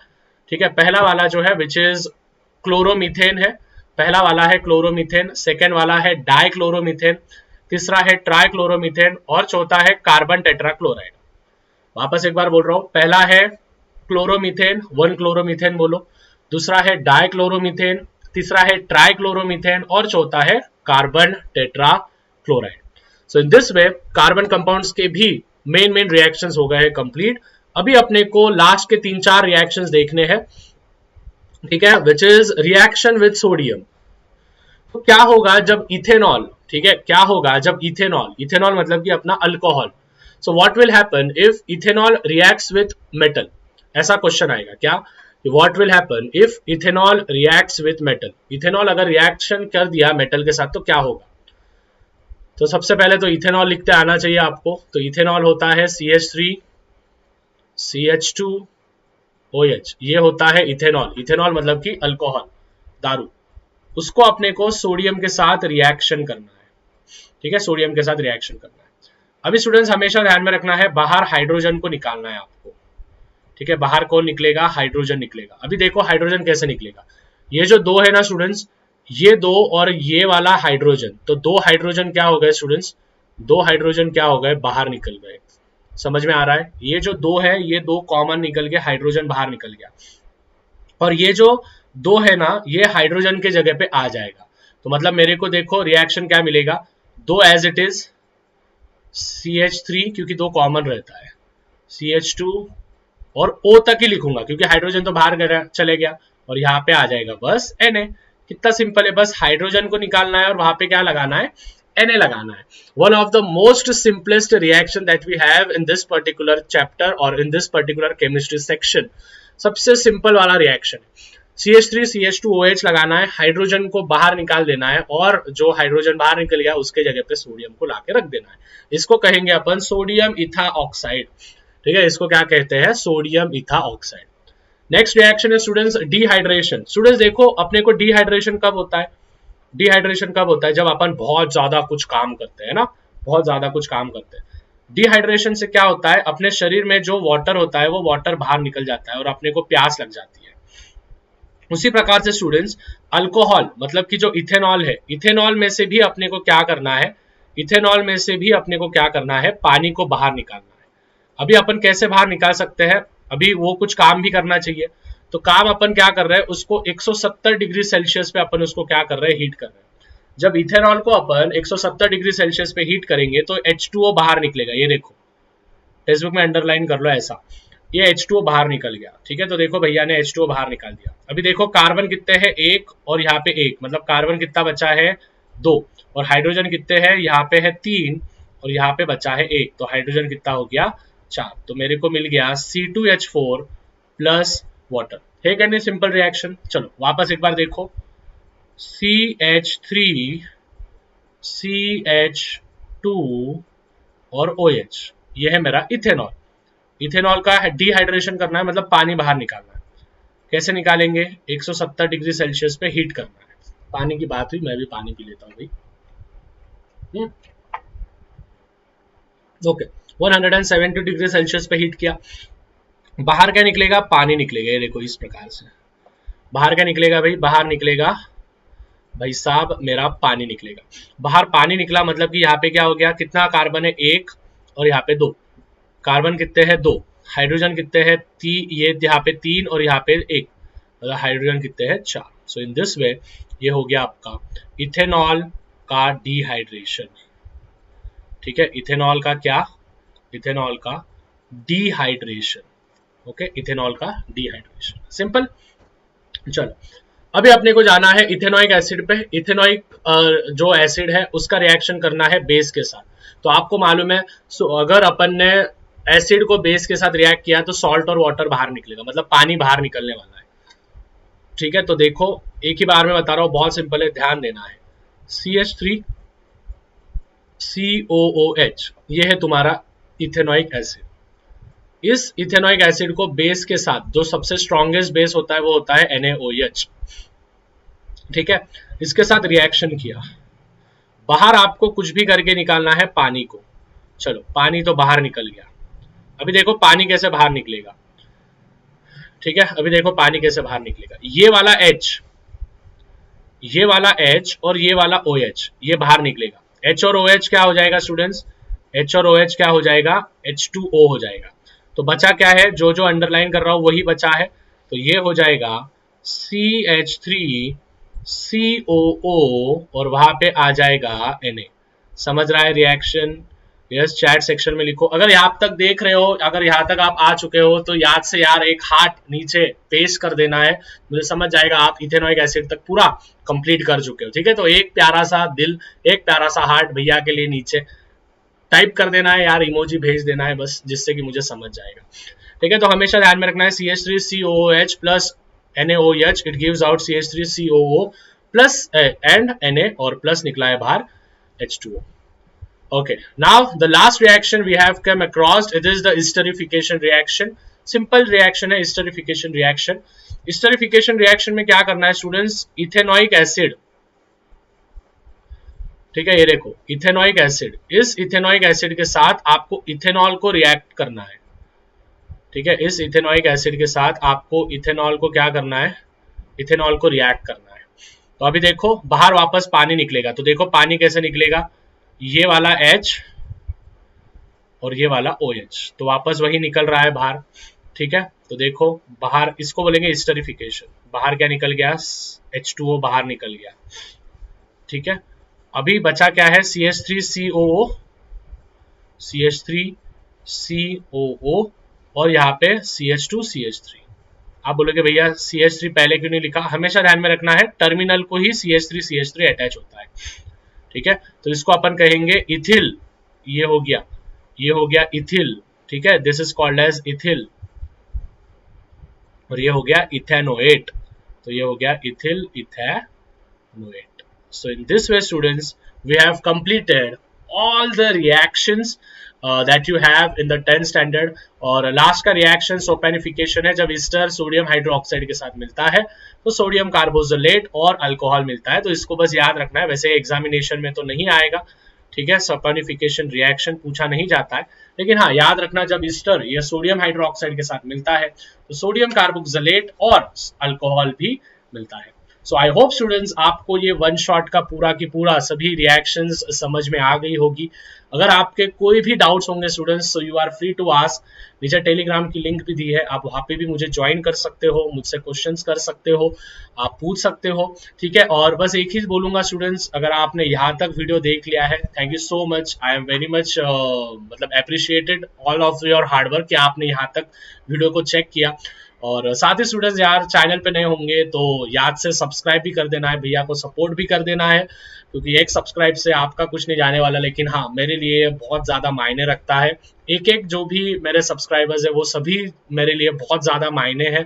ठीक है, पहला वाला जो है विच इज क्लोरोमीथेन है, पहला वाला है क्लोरोमीथेन। सेकेंड वाला है डाइक्लोरोमीथेन, तीसरा है ट्राइक्लोरोमीथेन और चौथा है कार्बन टेट्राक्लोराइड। वापस एक बार बोल रहा हूं, पहला है क्लोरोमीथेन, 1 क्लोरोमीथेन बोलो, दूसरा है डाइक्लोरोमीथेन, तीसरा है ट्राइक्लोरोमीथेन और चौथा है carbon tetrachloride. So in this way carbon compounds के भी मेन रिएक्शंस हो गए हैं कंप्लीट। अभी अपने को लास्ट के 3-4 रिएक्शंस देखने हैं। ठीक है, which is reaction with sodium. तो क्या होगा जब इथेनॉल, ठीक है, क्या होगा जब इथेनॉल मतलब कि अपना alcohol. So what will happen if ethanol reacts with metal, ऐसा क्वेश्चन आएगा क्या, what will happen if ethanol reacts with metal. Ethanol अगर रिएक्शन कर दिया मेटल के साथ तो क्या होगा। तो सबसे पहले तो इथेनॉल लिखते आना चाहिए आपको। तो इथेनॉल होता है CH3 CH2OH, ये होता है इथेनॉल। इथेनॉल मतलब कि अल्कोहल, दारू। उसको अपने को सोडियम के साथ रिएक्शन करना है। ठीक है, सोडियम के साथ रिएक्शन करना है। अभी स्टूडेंट्स हमेशा ध्यान में रखना है, बाहर हाइड्रोजन को निकालना है आपको। ठीक है, बाहर कौन निकलेगा, हाइड्रोजन निकलेगा। अभी देखो हाइड्रोजन कैसे निकलेगा, ये जो 2 है ना स्टूडेंट्स, ये 2 और ये वाला हाइड्रोजन, तो 2 हाइड्रोजन क्या हो गए स्टूडेंट्स, 2 हाइड्रोजन क्या हो गए, बाहर निकल गए। समझ में आ रहा है? ये जो दो है, ये दो कॉमन निकल के हाइड्रोजन बाहर निकल गया, और ये जो दो है ना, ये हाइड्रोजन के जगह पे आ जाएगा। तो मतलब मेरे को देखो रिएक्शन क्या मिलेगा, दो एज इट इज CH3, क्योंकि दो कॉमन रहता है, CH2 और O तक ही लिखूंगा क्योंकि हाइड्रोजन तो बाहर गया, चले गया, और यहाँ पे आ जाएगा बस Na। कितना सिंपल है, बस हाइड्रोजन को निकालना है और वहां पे क्या लगाना है, Na लगाना है। One of the most simplest reaction that we have in this particular chapter और in this particular chemistry section, सबसे सिंपल वाला रिएक्शन है। CH3 CH2OH लगाना है, हाइड्रोजन को बाहर निकाल देना है, और जो हाइड्रोजन बाहर निकल गया उसके जगह पे सोडियम को लाके रख देना है। इसको कहेंगे अपन सोडियम इथा ऑक्साइड। ठीक है, इसको क्या कहते हैं, सोडियम इथा ऑक्साइड। नेक्स्ट रिएक्शन है स्टूडेंट्स डिहाइड्रेशन। स्टूडेंट्स देखो, अपने को डिहाइड्रेशन कब होता है, डिहाइड्रेशन कब होता है, जब अपन बहुत ज्यादा कुछ काम करते हैं ना, बहुत ज्यादा कुछ काम करते हैं। डिहाइड्रेशन से क्या होता है, अपने शरीर में जो वाटर होता है वो वाटर बाहर निकल जाता है और अपने को प्यास लग जाती है। उसी प्रकार से स्टूडेंट्स अल्कोहल, मतलब कि जो इथेनॉल है, इथेनॉल में से भी अपने को क्या करना है, इथेनॉल में से भी अपने को क्या करना है, पानी को बाहर निकालना है। अभी अपन कैसे बाहर निकाल सकते हैं, अभी वो कुछ काम भी करना चाहिए, तो काम अपन क्या कर रहे हैं, उसको 170 डिग्री सेल्सियस पे अपन उसको क्या कर रहे हैं, हीट कर रहे हैं। जब इथेनॉल को अपन 170 डिग्री सेल्सियस पे हीट करेंगे तो H2O बाहर निकलेगा। ये देखो टेक्स्ट बुक में अंडरलाइन कर लो ऐसा, ये H2O बाहर निकल गया। ठीक है, तो देखो भैया ने H2O बाहर निकाल दिया। अभी देखो कार्बन कितने हैं, एक, और यहाँ पे एक, मतलब कार्बन कितना बचा है, दो, और हाइड्रोजन कितने हैं, यहाँ पे है तीन, और यहाँ पे बचा है एक, तो हाइड्रोजन कितना हो गया, चार। तो मेरे को मिल गया C2H4 प्लस वाटर। है क्या नहीं सिंपल रिएक्शन। चलो वापस एक बार देखो, CH3 CH2 और OH, ये है मेरा इथेनॉल। इथेनॉल का डिहाइड्रेशन करना है, मतलब पानी बाहर निकालना है। कैसे निकालेंगे, 170 डिग्री सेल्सियस पे हीट करना है। पानी की बात हुई, मैं भी पानी पी लेता हूँ भाई। ओके, 170 डिग्री सेल्सियस पे हीट किया, बाहर क्या निकलेगा, पानी निकलेगा। ये देखो इस प्रकार से बाहर क्या निकलेगा भाई, बाहर निकलेगा भाई साहब मेरा पानी निकलेगा। बाहर पानी निकला मतलब कि यहाँ पे क्या हो गया, कितना कार्बन है, एक, और यहाँ पे दो। कार्बन कितने हैं, दो। हाइड्रोजन कितने हैं, ये यहाँ पे तीन और यहाँ पे एक, मतलब हाइड्रोजन कितने हैं, चार। सो इन दिस वे ये हो गया आपका इथेनॉल का डिहाइड्रेशन। ठीक है, इथेनॉल का क्या, इथेनॉल का डिहाइड्रेशन। ओके, इथेनॉल का डिहाइड्रेशन, सिंपल। चलो अभी अपने को जाना है इथेनॉइक एसिड पे। इथेनॉइक जो एसिड है उसका रिएक्शन करना है बेस के साथ। तो आपको मालूम है, अगर अपन ने एसिड को बेस के साथ रिएक्ट किया तो सॉल्ट और वाटर बाहर निकलेगा, मतलब पानी बाहर निकलने वाला है। ठीक है, तो देखो एक ही बार में बता रहा हूँ, बहुत सिंपल है, ध्यान देना है। CH3 COOH, ये है तुम्हारा इथेनॉइक एसिड। इस इथेनॉइक एसिड को बेस के साथ, जो सबसे स्ट्रॉन्गेस्ट बेस होता है वो होता है NaOH। ठीक है, इसके साथ रिएक्शन किया, बाहर आपको कुछ भी करके निकालना है पानी को। चलो पानी तो बाहर निकल गया। अभी देखो पानी कैसे बाहर निकलेगा। ठीक है, अभी देखो पानी कैसे बाहर निकलेगा। ये वाला H, ये वाला H और ये वाला OH, ये बाहर निकलेगा। H और OH क्या हो जाएगा स्टूडेंट्स, H और OH क्या हो जाएगा, H2O हो जाएगा। तो बचा क्या है, जो जो अंडरलाइन कर रहा हूं वही बचा है। तो ये हो जाएगा CH3 COO और वहां पे आ जाएगा Na। समझ रहा है रिएक्शन? यस, चैट सेक्शन में लिखो। अगर यहाँ तक देख रहे हो, अगर यहाँ तक आप आ चुके हो तो याद से यार एक हार्ट नीचे पेस्ट कर देना है, मुझे समझ जाएगा आप इथेनॉइक एसिड तक पूरा कंप्लीट कर चुके हो। ठीक है, तो एक प्यारा सा दिल, एक प्यारा सा हार्ट भैया के लिए नीचे टाइप कर देना है यार, इमोजी भेज देना है बस, जिससे कि मुझे समझ जाएगा। ठीक है, तो हमेशा ध्यान में रखना है CH3 COOH plus NaOH, it gives out CH3 COO plus and Na और प्लस निकला है बाहर H2O। Okay, now the last reaction we have come across, it is the esterification reaction. Simple reaction है esterification reaction. Esterification reaction में क्या करना है students, ethanoic acid, ठीक है, ये देखो इथेनॉइक एसिड, इस इथेनॉइक एसिड के साथ आपको इथेनॉल को रिएक्ट करना है। ठीक है, इस इथेनॉइक एसिड के साथ आपको इथेनॉल को क्या करना है, इथेनॉल को रिएक्ट करना है। तो अभी देखो बाहर वापस पानी निकलेगा। तो देखो पानी कैसे निकलेगा, ये वाला H और ये वाला OH, तो वापस वही निकल रहा है बाहर। ठीक है, तो देखो बाहर इसको बोलेंगे एस्टरिफिकेशन, बाहर क्या निकल गया, H2O बाहर निकल गया। ठीक है, अभी बचा क्या है, CH3COO, CH3COO और यहाँ पे CH2CH3। आप बोलोगे भैया CH3 पहले क्यों नहीं लिखा, हमेशा ध्यान में रखना है टर्मिनल को ही CH3CH3 अटैच होता है। ठीक है, तो इसको अपन कहेंगे इथिल, ये हो गया इथिल। ठीक है, this is called as ethyl, और ये हो गया इथेनोएट, तो ये हो गया ethyl ethanoate. So in this way students, we have completed all the reactions that you have in the 10th standard। और लास्ट का रिएक्शन सोपेनिफिकेशन है, जब ईस्टर सोडियम हाइड्रोक्साइड के साथ मिलता है तो सोडियम कार्बोक्सिलेट और अल्कोहल मिलता है। तो इसको बस याद रखना है, वैसे एग्जामिनेशन में तो नहीं आएगा। ठीक है, सोपेनिफिकेशन रिएक्शन पूछा नहीं जाता है, लेकिन हाँ याद रखना जब ईस्टर या सोडियम हाइड्रोक्साइड के साथ मिलता है तो सोडियम कार्बोक्सिलेट और अल्कोहल भी मिलता है। सो आई होप स्टूडेंट्स आपको ये वन शॉट का पूरा की पूरा सभी रिएक्शंस समझ में आ गई होगी। अगर आपके कोई भी डाउट्स होंगे students, so you are free to ask. नीचे टेलीग्राम की लिंक भी दी है, आप वहां पे भी मुझे ज्वाइन कर सकते हो, मुझसे क्वेश्चंस कर सकते हो, आप पूछ सकते हो। ठीक है, और बस एक ही बोलूंगा स्टूडेंट्स, अगर आपने यहाँ तक वीडियो देख लिया है, thank you so much, I am very much मतलब appreciated all of your hard work कि आपने यहाँ तक वीडियो को चेक किया। और साथ ही स्टूडेंट्स यार चैनल पे नए होंगे तो याद से सब्सक्राइब भी कर देना है, भैया को सपोर्ट भी कर देना है, क्योंकि एक सब्सक्राइब से आपका कुछ नहीं जाने वाला, लेकिन हाँ मेरे लिए बहुत ज़्यादा मायने रखता है। एक एक जो भी मेरे सब्सक्राइबर्स है वो सभी मेरे लिए बहुत ज़्यादा मायने हैं।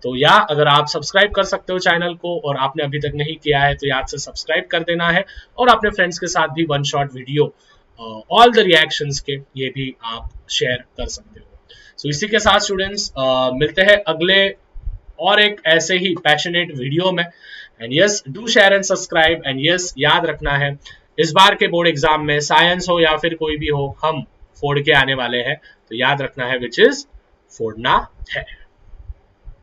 तो या अगर आप सब्सक्राइब कर सकते हो चैनल को और आपने अभी तक नहीं किया है तो याद से सब्सक्राइब कर देना है, और अपने फ्रेंड्स के साथ भी one shot video all the reactions के ये भी आप शेयर कर सकते हो। तो इसी के साथ स्टूडेंट्स मिलते हैं अगले और एक ऐसे ही पैशनेट वीडियो में। And yes do share and subscribe. And yes याद रखना है इस बार के बोर्ड एग्जाम में साइंस हो या फिर कोई भी हो, हम फोड़ के आने वाले हैं, तो याद रखना है विच इज फोड़ना है।